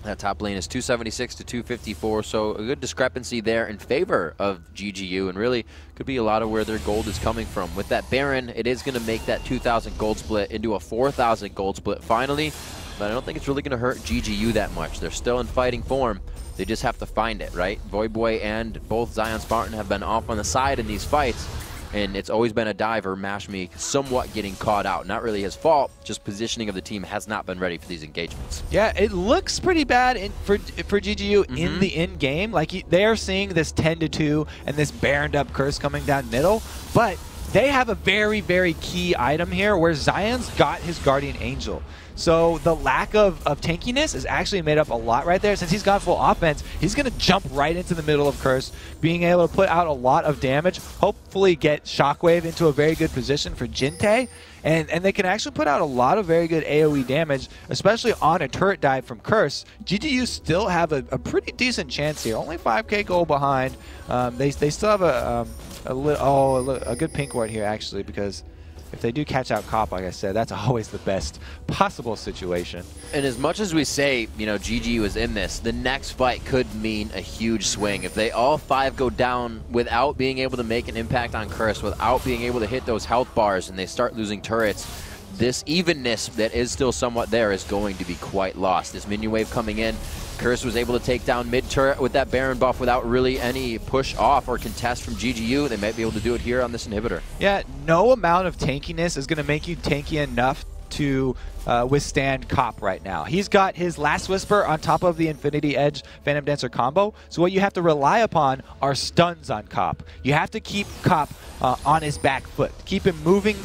B: That top lane is 276 to 254, so a good discrepancy there in favor of GGU, and really could be a lot of where their gold is coming from. With that Baron, it is going to make that 2,000 gold split into a 4,000 gold split finally, but I don't think it's really going to hurt GGU that much. They're still in fighting form. They just have to find it, right? Void and both Zion Spartan have been off on the side in these fights, and it's always been a diver, Mash Me, somewhat getting caught out. Not really his fault, just positioning of the team has not been ready for these engagements.
A: Yeah, it looks pretty bad for GGU in the in-game. Like, they are seeing this 10-2 and this Baroned up Curse coming down middle, but they have a very, very key item here where Zion's got his Guardian Angel. So the lack of tankiness is actually made up a lot right there. Since he's got full offense, he's going to jump right into the middle of Curse, being able to put out a lot of damage, hopefully get Shockwave into a very good position for Jinte, and they can actually put out a lot of very good AoE damage, especially on a turret dive from Curse. GGU still have a pretty decent chance here. Only 5k gold behind. They still have a good pink ward here, actually, because if they do catch out Cop, like I said, that's always the best possible situation.
B: And as much as we say, you know, GGU is in this, the next fight could mean a huge swing. If they all 5 go down without being able to make an impact on Curse, without being able to hit those health bars, and they start losing turrets, this evenness that is still somewhat there is going to be quite lost. This minion wave coming in, Curse was able to take down mid-turret with that Baron buff without really any push off or contest from GGU. They might be able to do it here on this inhibitor. Yeah,
A: no amount of tankiness is going to make you tanky enough to withstand Cop right now. He's got his Last Whisper on top of the Infinity Edge Phantom Dancer combo, so what you have to rely upon are stuns on Cop. You have to keep Cop on his back foot. Keep him moving,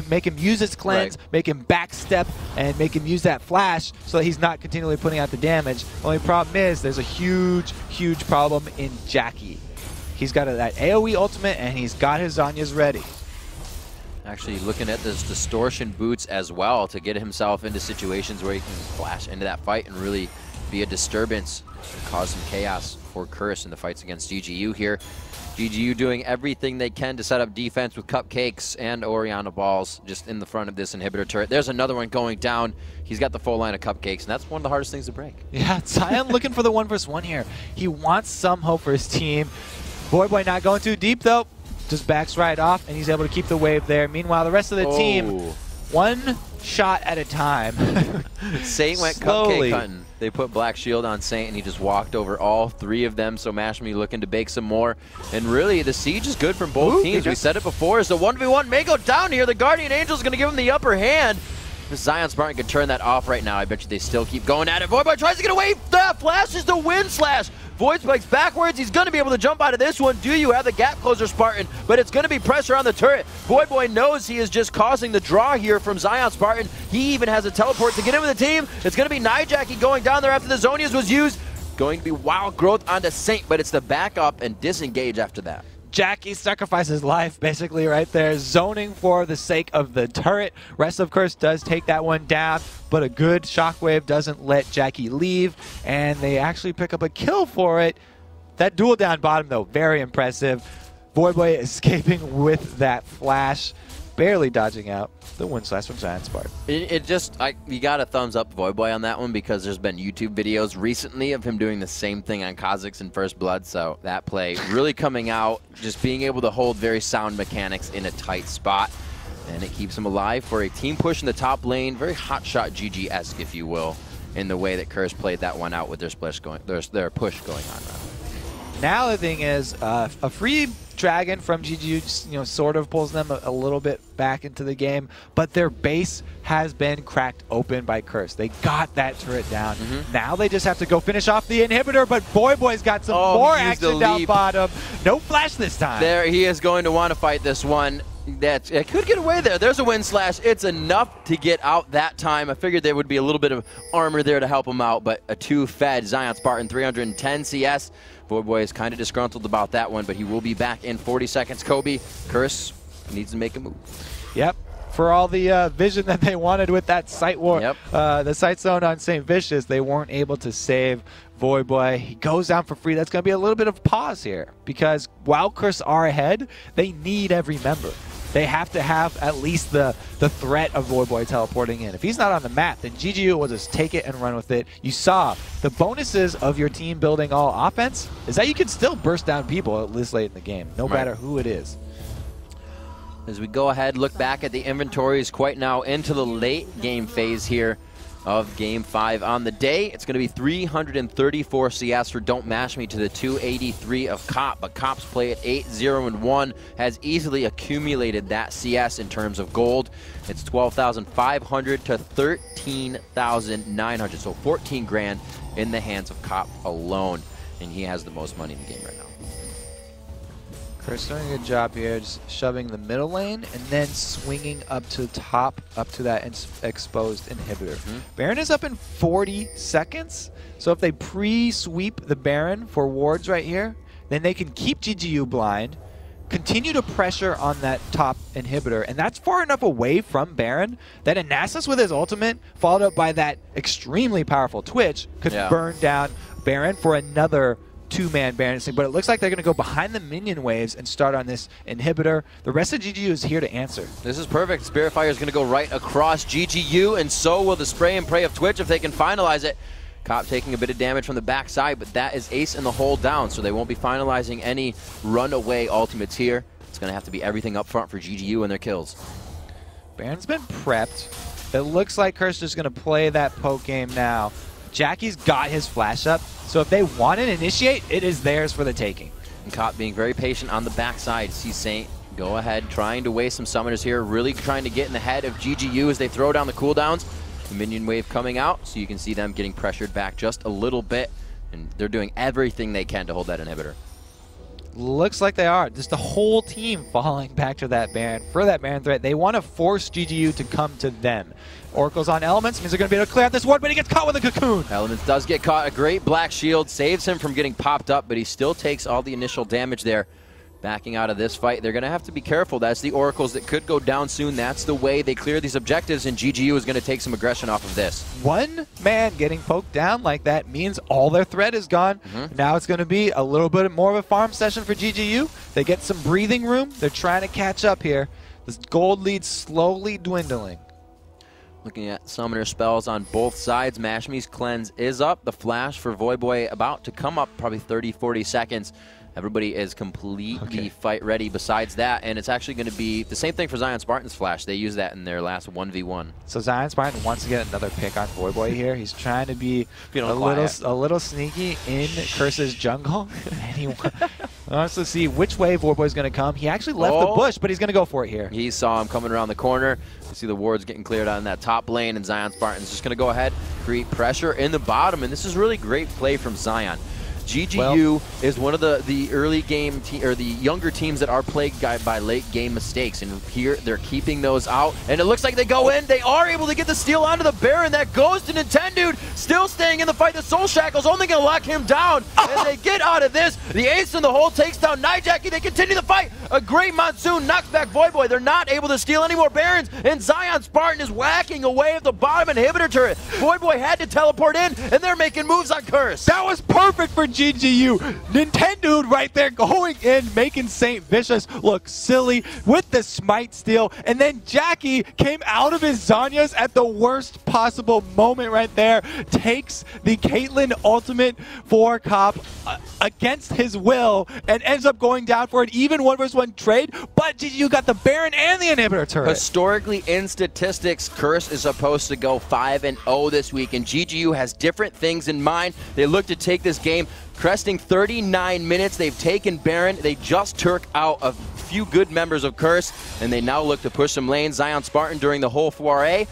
A: make him use his cleanse, make him backstep, and make him use that flash so that he's not continually putting out the damage. Only problem is there's a huge, huge problem in Jackie. He's got that AoE ultimate, and he's got his Zhonya's ready.
B: Actually looking at those distortion boots as well to get himself into situations where he can flash into that fight and really be a disturbance and cause some chaos for Curse in the fights against GGU here. GGU doing everything they can to set up defense with cupcakes and Orianna balls just in the front of this inhibitor turret. There's another one going down. He's got the full line of cupcakes, and that's one of the hardest things to break.
A: Yeah, Zion looking for the 1v1 here. He wants some hope for his team. Voidboy not going too deep, though. Just backs right off, and he's able to keep the wave there. Meanwhile, the rest of the team, one shot at a time.
B: Saint went cupcake hunting. They put Black Shield on Saint, and he just walked over all 3 of them. So Mashme looking to bake some more. And really, the siege is good from both teams. We said it before. As the 1v1 may go down here, the Guardian Angel's going to give him the upper hand. If Zion Spartan could turn that off right now, I bet you they still keep going at it. Voidboy tries to get away. That flashes the wind slash. Void spikes backwards. He's going to be able to jump out of this one. Do you have the gap closer, Spartan? But it's going to be pressure on the turret. Voidboy knows he is just causing the draw here from Zion Spartan. He even has a teleport to get in with the team. It's going to be Nijaki going down there after the Zonias was used. Going to be Wild Growth onto Saint, but it's the backup and disengage after that.
A: Jackie sacrifices his life basically right there, zoning for the sake of the turret. Rest of Curse does take that one down, but a good shockwave doesn't let Jackie leave, and they actually pick up a kill for it. That duel down bottom, though, very impressive. Voidboy escaping with that flash, barely dodging out the wind slash from Zion Spartan.
B: You got a thumbs up Voidboy on that one, because there's been YouTube videos recently of him doing the same thing on Kha'Zix in First Blood, so that play really coming out, just being able to hold very sound mechanics in a tight spot, and it keeps him alive for a team push in the top lane, very hotshot GG-esque, if you will, in the way that Curse played that one out with their push going on.
A: Now the thing is, a free Dragon from GGU, sort of pulls them a little bit back into the game, but their base has been cracked open by Curse. They got that turret down. Now they just have to go finish off the inhibitor, but Voidboy's got some more action down bottom. No flash this time.
B: There, he is going to want to fight this one. It could get away there. There's a wind slash. It's enough to get out that time. I figured there would be a little bit of armor there to help him out, but a 2-fed Zion Spartan, 310 CS. Voidboy is kind of disgruntled about that one, but he will be back in 40 seconds. Kobe, Curse needs to make a move.
A: Yep. For all the vision that they wanted with that site war, the site zone on St. Vicious, they weren't able to save Voidboy. He goes down for free. That's going to be a little bit of pause here, because while Curse are ahead, they need every member. They have to have at least the threat of Voidboy teleporting in. If he's not on the map, then GGU will just take it and run with it. You saw the bonuses of your team building all offense is that you can still burst down people this late in the game, no matter who it is.
B: As we go ahead, look back at the inventories quite now into the late game phase here of Game 5 on the day. It's going to be 334 CS for Don't Mash Me to the 283 of Cop, but Cop's play at 8-0-1 has easily accumulated that CS in terms of gold. It's 12,500 to 13,900, so 14 grand in the hands of Cop alone, and he has the most money in the game right now.
A: Curse doing a good job here, just shoving the middle lane and then swinging up to the top, up to that exposed inhibitor. Baron is up in 40 seconds, so if they pre-sweep the Baron for wards right here, then they can keep GGU blind, continue to pressure on that top inhibitor, and that's far enough away from Baron that Anasis with his ultimate, followed up by that extremely powerful Twitch, could burn down Baron for another two-man Baron. But it looks like they're going to go behind the minion waves and start on this inhibitor. The rest of GGU is here to answer.
B: This is perfect. Spirit Fire is going to go right across GGU, and so will the spray and pray of Twitch if they can finalize it. Cop taking a bit of damage from the backside, but that is ace in the hole down, so they won't be finalizing any runaway ultimates here. It's going to have to be everything up front for GGU and their kills.
A: Baron's been prepped. It looks like Curse is going to play that poke game now. Jackie's got his flash up, so if they want to initiate, it is theirs for the taking.
B: And Cop being very patient on the backside. See Saint go ahead, trying to waste some summoners here, really trying to get in the head of GGU as they throw down the cooldowns. The minion wave coming out, so you can see them getting pressured back just a little bit, and they're doing everything they can to hold that inhibitor.
A: Looks like they are. Just the whole team falling back to that Baron for that Baron threat. They want to force GGU to come to them. Oracle's on Elements, means they're going to be able to clear out this ward, but he gets caught with a cocoon.
B: Elements does get caught. A great black shield saves him from getting popped up, but he still takes all the initial damage there. Backing out of this fight, they're going to have to be careful. That's the Oracles that could go down soon. That's the way they clear these objectives, and GGU is going to take some aggression off of this.
A: One man getting poked down like that means all their threat is gone. Now it's going to be a little bit more of a farm session for GGU. They get some breathing room. They're trying to catch up here. This gold lead slowly dwindling.
B: Looking at summoner spells on both sides. Mashmi's cleanse is up. The flash for Voyboy about to come up, probably 30-40 seconds. Everybody is completely fight ready besides that, and it's actually going to be the same thing for Zion Spartan's flash. They used that in their last 1v1.
A: So Zion Spartan wants to get another pick on Voyboy here. He's trying to be a little sneaky in Curse's jungle. And he wants to see which way Voyboy's going to come. He actually left the bush, but he's going to go for it here.
B: He saw him coming around the corner. You see the wards getting cleared out in that top lane, and Zion Spartan's just going to go ahead, create pressure in the bottom, and this is really great play from Zion. GGU is one of the early game or the younger teams that are plagued by late game mistakes, and here they're keeping those out, and it looks like they go in. They are able to get the steal onto the Baron. That goes to Nintendude, still staying in the fight. The Soul Shackle's only going to lock him down, and they get out of this. The ace in the hole takes down Nijackie. They continue the fight. A great Monsoon knocks back Voyboy. They're not able to steal any more Barons, and Zion Spartan is whacking away at the bottom inhibitor turret. Voyboy had to teleport in, and they're making moves on Curse.
A: That was perfect for GGU. Nintendude right there going in, making Saint Vicious look silly with the smite steal, and then Jackie came out of his Zanyas at the worst possible moment right there, takes the Caitlyn ultimate for Cop against his will, and ends up going down for an even 1v1 trade, but GGU got the Baron and the inhibitor turret.
B: Historically, in statistics, Curse is supposed to go 5-0 this week, and GGU has different things in mind. They look to take this game, cresting 39 minutes. They've taken Baron. They just took out a few good members of Curse, and they now look to push some lanes. Zion Spartan during the whole foray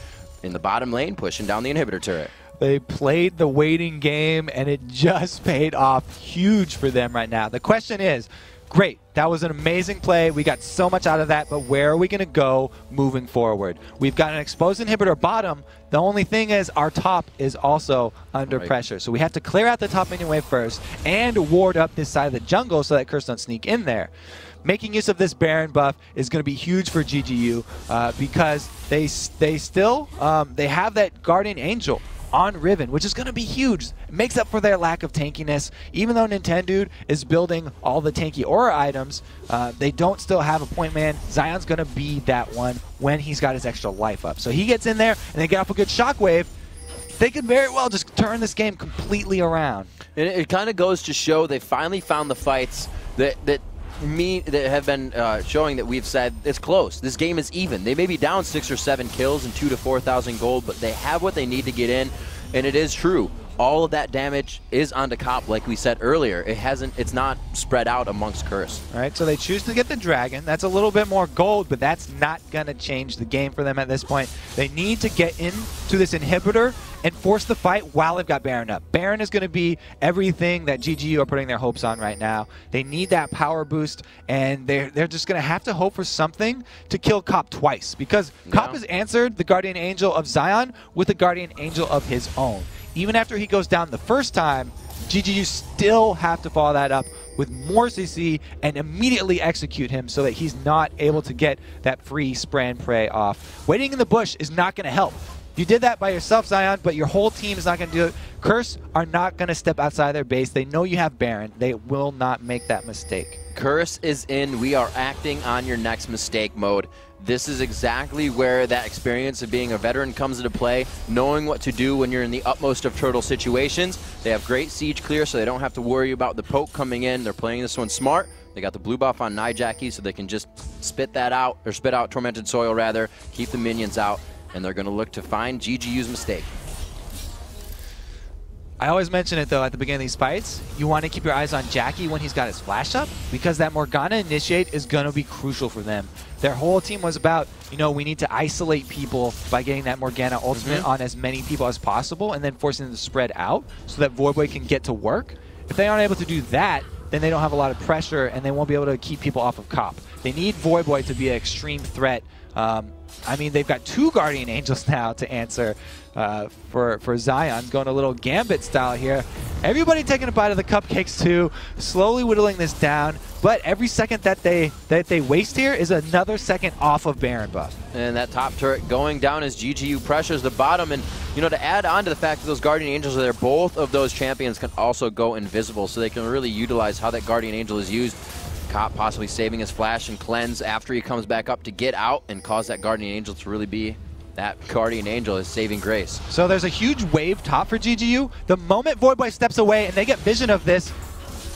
B: in the bottom lane, pushing down the inhibitor turret.
A: They played the waiting game, and it just paid off huge for them right now. The question is, great, that was an amazing play. We got so much out of that, but where are we going to go moving forward? We've got an exposed inhibitor bottom. The only thing is our top is also under pressure. So we have to clear out the top minion wave first and ward up this side of the jungle so that Curse don't sneak in there. Making use of this Baron buff is going to be huge for GGU because they still have that Guardian Angel on Riven, which is going to be huge. It makes up for their lack of tankiness. Even though Nintendude is building all the tanky aura items, they don't still have a point man. Zion's going to be that one when he's got his extra life up. So he gets in there and they get off a good shockwave. They could very well just turn this game completely around.
B: And it kind of goes to show they finally found the fights that have been showing that we've said it's close. This game is even. They may be down 6 or 7 kills and 2,000 to 4,000 gold, but they have what they need to get in, and it is true. All of that damage is onto Cop, like we said earlier. It's not spread out amongst Curse.
A: All right, so they choose to get the Dragon. That's a little bit more gold, but that's not going to change the game for them at this point. They need to get into this inhibitor and force the fight while they've got Baron up. Baron is going to be everything that GGU are putting their hopes on right now. They need that power boost, and they're just going to have to hope for something to kill Cop twice, because Cop has answered the Guardian Angel of Zion with a Guardian Angel of his own. Even after he goes down the first time, GGU still have to follow that up with more CC and immediately execute him so that he's not able to get that free spray and pray off. Waiting in the bush is not going to help. You did that by yourself, Zion, but your whole team is not going to do it. Curse are not going to step outside their base. They know you have Baron. They will not make that mistake.
B: Curse is in. We are acting on your next mistake mode. This is exactly where that experience of being a veteran comes into play, knowing what to do when you're in the utmost of turtle situations. They have great siege clear, so they don't have to worry about the poke coming in. They're playing this one smart. They got the blue buff on Nijaki, so they can just spit out Tormented Soil rather, keep the minions out, and they're going to look to find GGU's mistake.
A: I always mention it, though, at the beginning of these fights. You want to keep your eyes on Jackie when he's got his flash up, because that Morgana initiate is going to be crucial for them. Their whole team was about, you know, we need to isolate people by getting that Morgana ultimate on as many people as possible and then forcing them to spread out so that Voidboy can get to work. If they aren't able to do that, then they don't have a lot of pressure and they won't be able to keep people off of Cop. They need Voidboy to be an extreme threat. I mean, they've got 2 Guardian Angels now to answer for Zion, going a little Gambit style here. Everybody taking a bite of the cupcakes too, slowly whittling this down. But every second that they waste here is another second off of Baron buff.
B: And that top turret going down as GGU pressures the bottom. And, you know, to add on to the fact that those Guardian Angels are there, both of those champions can also go invisible, so they can really utilize how that Guardian Angel is used. Cop possibly saving his flash and cleanse after he comes back up to get out and cause that Guardian Angel to really be that Guardian Angel, is saving grace.
A: So there's a huge wave top for GGU. The moment Voidboy steps away and they get vision of this,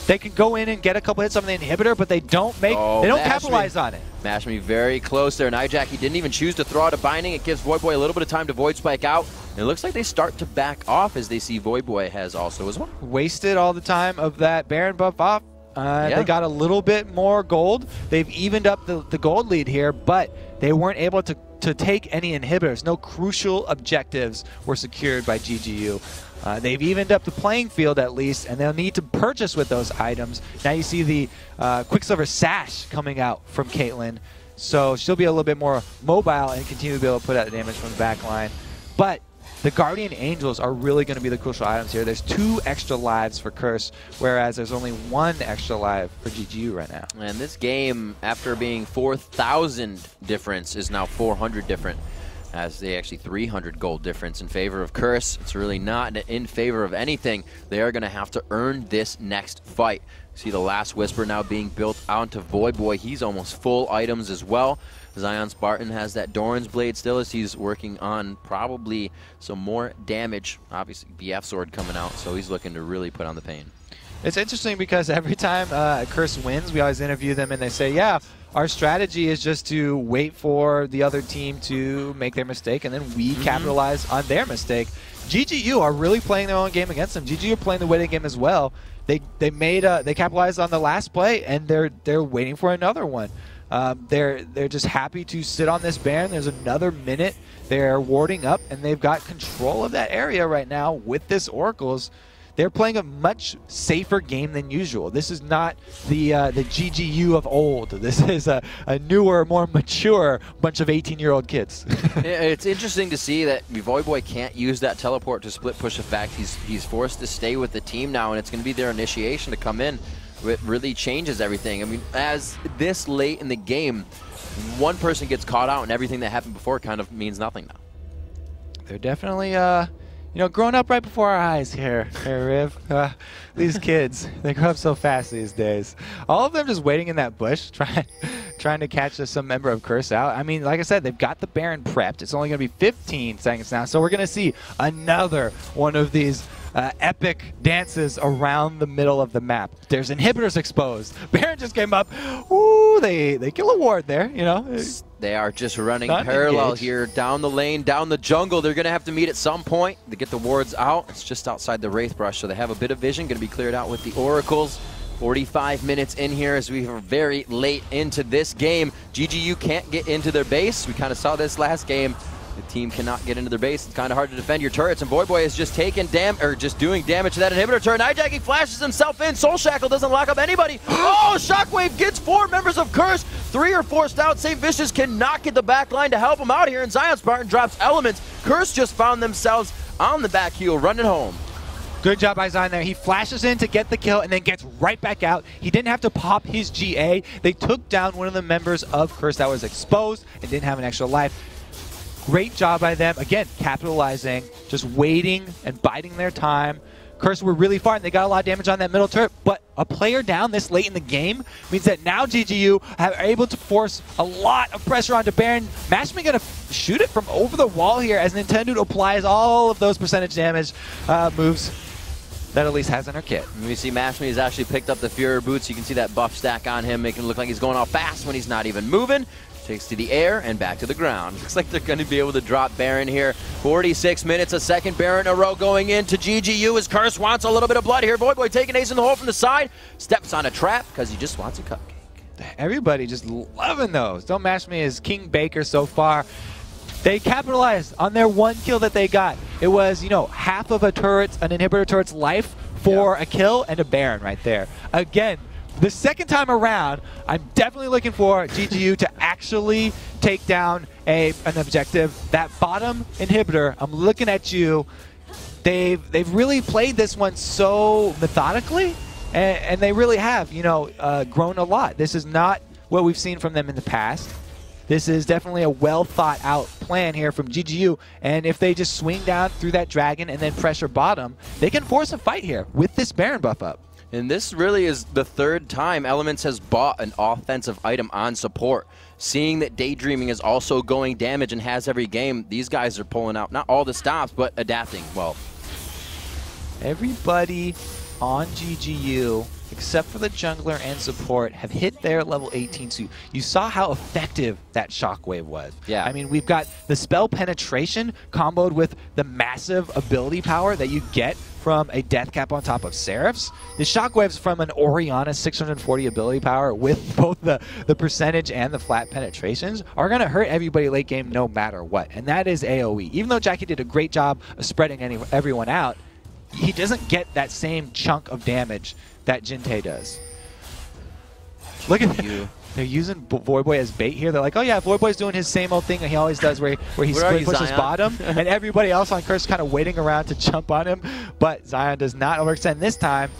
A: they can go in and get a couple hits on the inhibitor, but they don't capitalize on it.
B: Mash me very close there. Nijaki didn't even choose to throw out a binding. It gives Voidboy a little bit of time to Void Spike out. And it looks like they start to back off as they see Voidboy has also as well. Wasted
A: all the time of that Baron buff off. They got a little bit more gold. They've evened up the gold lead here, but they weren't able to take any inhibitors. No crucial objectives were secured by GGU. They've evened up the playing field at least, and they'll need to purchase with those items. Now you see the Quicksilver Sash coming out from Caitlyn, so she'll be a little bit more mobile and continue to be able to put out the damage from the back line. But the Guardian Angels are really going to be the crucial items here. There's 2 extra lives for Curse, whereas there's only 1 extra live for GGU right now.
B: And this game, after being 4,000 difference, is now 400 different, as they actually 300 gold difference in favor of Curse. It's really not in favor of anything. They are going to have to earn this next fight. See the last Whisper now being built onto Voidboy. He's almost full items as well. Zion Spartan has that Doran's Blade still as he's working on probably some more damage. Obviously, BF Sword coming out, so he's looking to really put on the pain.
A: It's interesting because every time Curse wins, we always interview them and they say, yeah, our strategy is just to wait for the other team to make their mistake and then we capitalize on their mistake. GGU are really playing their own game against them. GGU are playing the waiting game as well. They capitalized on the last play and they're waiting for another one. They're just happy to sit on this Baron. There's another minute. They're warding up, and they've got control of that area right now with this Oracles. They're playing a much safer game than usual. This is not the GGU of old. This is a newer, more mature bunch of 18-year-old kids.
B: It's interesting to see that Voidboy can't use that teleport to split push effect. He's forced to stay with the team now, and it's going to be their initiation to come in. It really changes everything. I mean, as this late in the game, one person gets caught out and everything that happened before kind of means nothing now.
A: They're definitely, growing up right before our eyes here, Riv. These kids, they grow up so fast these days. All of them just waiting in that bush, trying to catch some member of Curse out. I mean, like I said, they've got the Baron prepped. It's only going to be 15 seconds now, so we're going to see another one of these epic dances around the middle of the map. There's inhibitors exposed. Baron just came up. Ooh, they kill a ward there, you know.
B: They are just running parallel here down the lane, down the jungle. They're going to have to meet at some point to get the wards out. It's just outside the Wraith Brush, so they have a bit of vision. Going to be cleared out with the Oracles. 45 minutes in here as we are very late into this game. GGU can't get into their base. We kind of saw this last game. The team cannot get into their base. It's kind of hard to defend your turrets, and Voidboy is just taking doing damage to that inhibitor turret. Nijaki flashes himself in. Soul Shackle doesn't lock up anybody. Oh, Shockwave gets 4 members of Curse. 3 are forced out. St. Vicious cannot get the back line to help him out here, and Zion Spartan drops Elements. Curse just found themselves on the back heel, running home.
A: Good job by Zion there. He flashes in to get the kill and then gets right back out. He didn't have to pop his GA. They took down one of the members of Curse that was exposed and didn't have an extra life. Great job by them. Again, capitalizing, just waiting and biding their time. Curse were really far and they got a lot of damage on that middle turret, but a player down this late in the game means that now GGU are able to force a lot of pressure onto Baron. Mashme going to shoot it from over the wall here as Nintendo applies all of those percentage damage moves that Elise has in her kit.
B: We see Mashme has actually picked up the Fury boots. You can see that buff stack on him, making it look like he's going all fast when he's not even moving. Takes to the air and back to the ground. Looks like they're going to be able to drop Baron here. 46 minutes, a second Baron in a row going into GGU as Curse wants a little bit of blood here. Voidboy taking ace in the hole from the side. Steps on a trap because he just wants a cupcake.
A: Everybody just loving those. Don't Mash Me is King Baker so far. They capitalized on their one kill that they got. It was, you know, half of a turret, an inhibitor turret's life for a kill and a Baron right there. Again, the second time around, I'm definitely looking for GGU to actually take down an objective. That bottom inhibitor, I'm looking at you. They've really played this one so methodically, and they really have, you know, grown a lot. This is not what we've seen from them in the past. This is definitely a well-thought-out plan here from GGU, and if they just swing down through that dragon and then pressure bottom, they can force a fight here with this Baron buff up.
B: And this really is the third time Elements has bought an offensive item on support. Seeing that Daydreaming is also going damage and has every game, these guys are pulling out not all the stops, but adapting well.
A: Everybody on GGU, except for the jungler and support, have hit their level 18. So you saw how effective that shockwave was.
B: Yeah.
A: I mean, we've got the spell penetration comboed with the massive ability power that you get from a death cap on top of Seraphs. The shockwaves from an Orianna 640 ability power with both the percentage and the flat penetrations are going to hurt everybody late game no matter what. And that is AoE. Even though Jackie did a great job of spreading everyone out, he doesn't get that same chunk of damage that Jinte does. Look at you. They're using Voidboy as bait here. They're like, oh yeah, Voidboy's doing his same old thing that he always does where he split pushes bottom, and everybody else on Curse kind of waiting around to jump on him. But Zion does not overextend this time.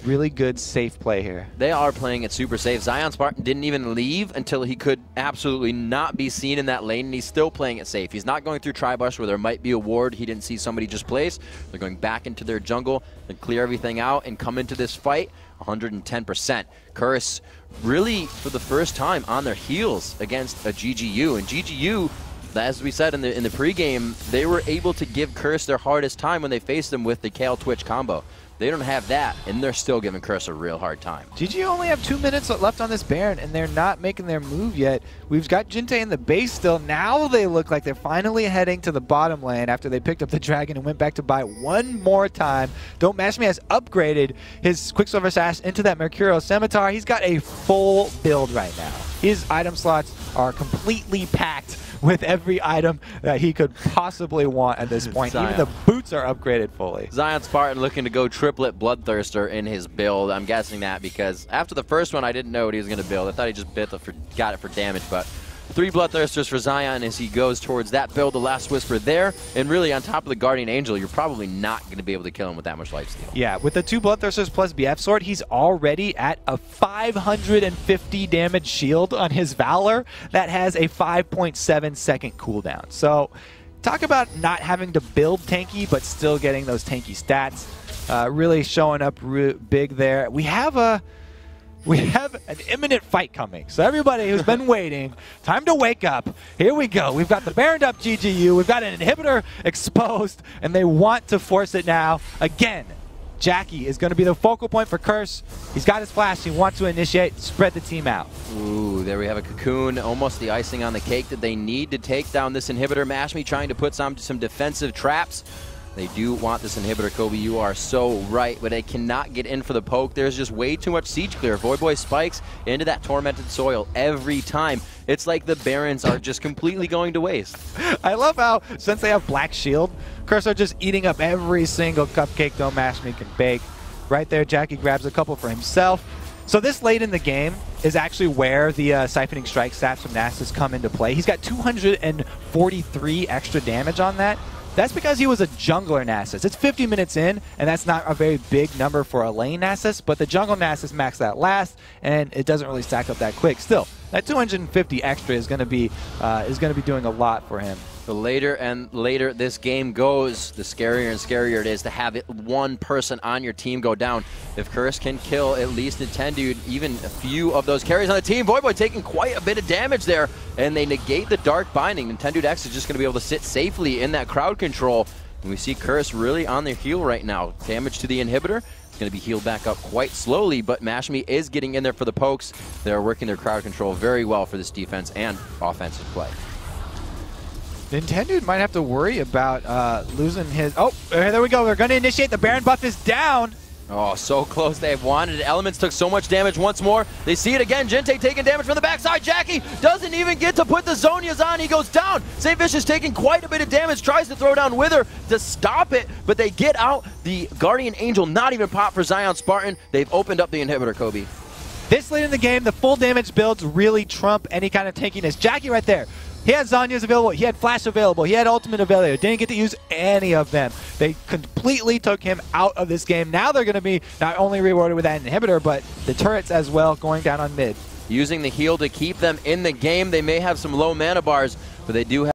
A: Really good safe play here.
B: They are playing it super safe. Zion Spartan didn't even leave until he could absolutely not be seen in that lane, and he's still playing it safe. He's not going through Tribush where there might be a ward he didn't see somebody just place. They're going back into their jungle and clear everything out and come into this fight 110%. Curse really, for the first time, on their heels against a GGU. And GGU, as we said in the pregame, they were able to give Curse their hardest time when they faced them with the Kale Twitch combo. They don't have that, and they're still giving Curse a real hard time.
A: GGU only have 2 minutes left on this Baron, and they're not making their move yet. We've got Jinte in the base still. Now they look like they're finally heading to the bottom lane after they picked up the dragon and went back to buy one more time. Don't Mash Me has upgraded his Quicksilver Sash into that Mercurial Scimitar. He's got a full build right now. His item slots are completely packed with every item that he could possibly want at this point. Even the boots are upgraded fully.
B: Zion Spartan looking to go triplet Bloodthirster in his build. I'm guessing that because after the first one, I didn't know what he was going to build. I thought he just got it for damage, but 3 Bloodthirsters for Zion as he goes towards that build, the Last Whisper there, and really on top of the Guardian Angel, you're probably not going to be able to kill him with that much lifesteal.
A: Yeah, with the 2 Bloodthirsters plus BF Sword, he's already at a 550 damage shield on his Valor that has a 5.7 second cooldown. So talk about not having to build tanky, but still getting those tanky stats. Really showing up big there. We have an imminent fight coming. So everybody who's been waiting, time to wake up. Here we go. We've got the Baroned up GGU. We've got an inhibitor exposed, and they want to force it now. Again, Jackie is going to be the focal point for Curse. He's got his flash. He wants to initiate, spread the team out.
B: Ooh, there we have a Cocoon. Almost the icing on the cake that they need to take down this inhibitor. Mashme trying to put some defensive traps. They do want this inhibitor, Kobe. You are so right, but they cannot get in for the poke. There's just way too much siege clear. Voidboy spikes into that tormented soil every time. It's like the Barons are just completely going to waste.
A: I love how, since they have Black Shield, Curse are just eating up every single cupcake Don't Mash Me can bake. Right there, Jackie grabs a couple for himself. So this late in the game is actually where the Siphoning Strike stats from Nasus come into play. He's got 243 extra damage on that. That's because he was a jungler Nasus. It's 50 minutes in, and that's not a very big number for a lane Nasus, but the jungle Nasus maxed that last, and it doesn't really stack up that quick. Still, that 250 extra is going to be doing a lot for him.
B: The later and later this game goes, the scarier and scarier it is to have one person on your team go down. If Curse can kill at least Nintendo, even a few of those carries on the team, Voyboy taking quite a bit of damage there, and they negate the Dark Binding. Nintendo X is just going to be able to sit safely in that crowd control. And we see Curse really on their heel right now. Damage to the inhibitor. It's going to be healed back up quite slowly, but Mashmi is getting in there for the pokes. They're working their crowd control very well for this defense and offensive play.
A: Nintendo might have to worry about losing his... Oh, there we go. They're going to initiate. The Baron buff is down.
B: Oh, so close. They wanted it. Elements took so much damage once more. They see it again. Gente taking damage from the backside. Jackie doesn't even get to put the Zonias on. He goes down. St. Vicious taking quite a bit of damage. Tries to throw down Wither to stop it, but they get out. The Guardian Angel not even pop for Zion Spartan. They've opened up the inhibitor, Kobe.
A: This late in the game, the full damage builds really trump any kind of tankiness. Jackie right there. He had Zonias available, he had Flash available, he had Ultimate available, didn't get to use any of them. They completely took him out of this game. Now they're going to be not only rewarded with that inhibitor, but the turrets as well going down on mid.
B: Using the heal to keep them in the game. They may have some low mana bars, but they do have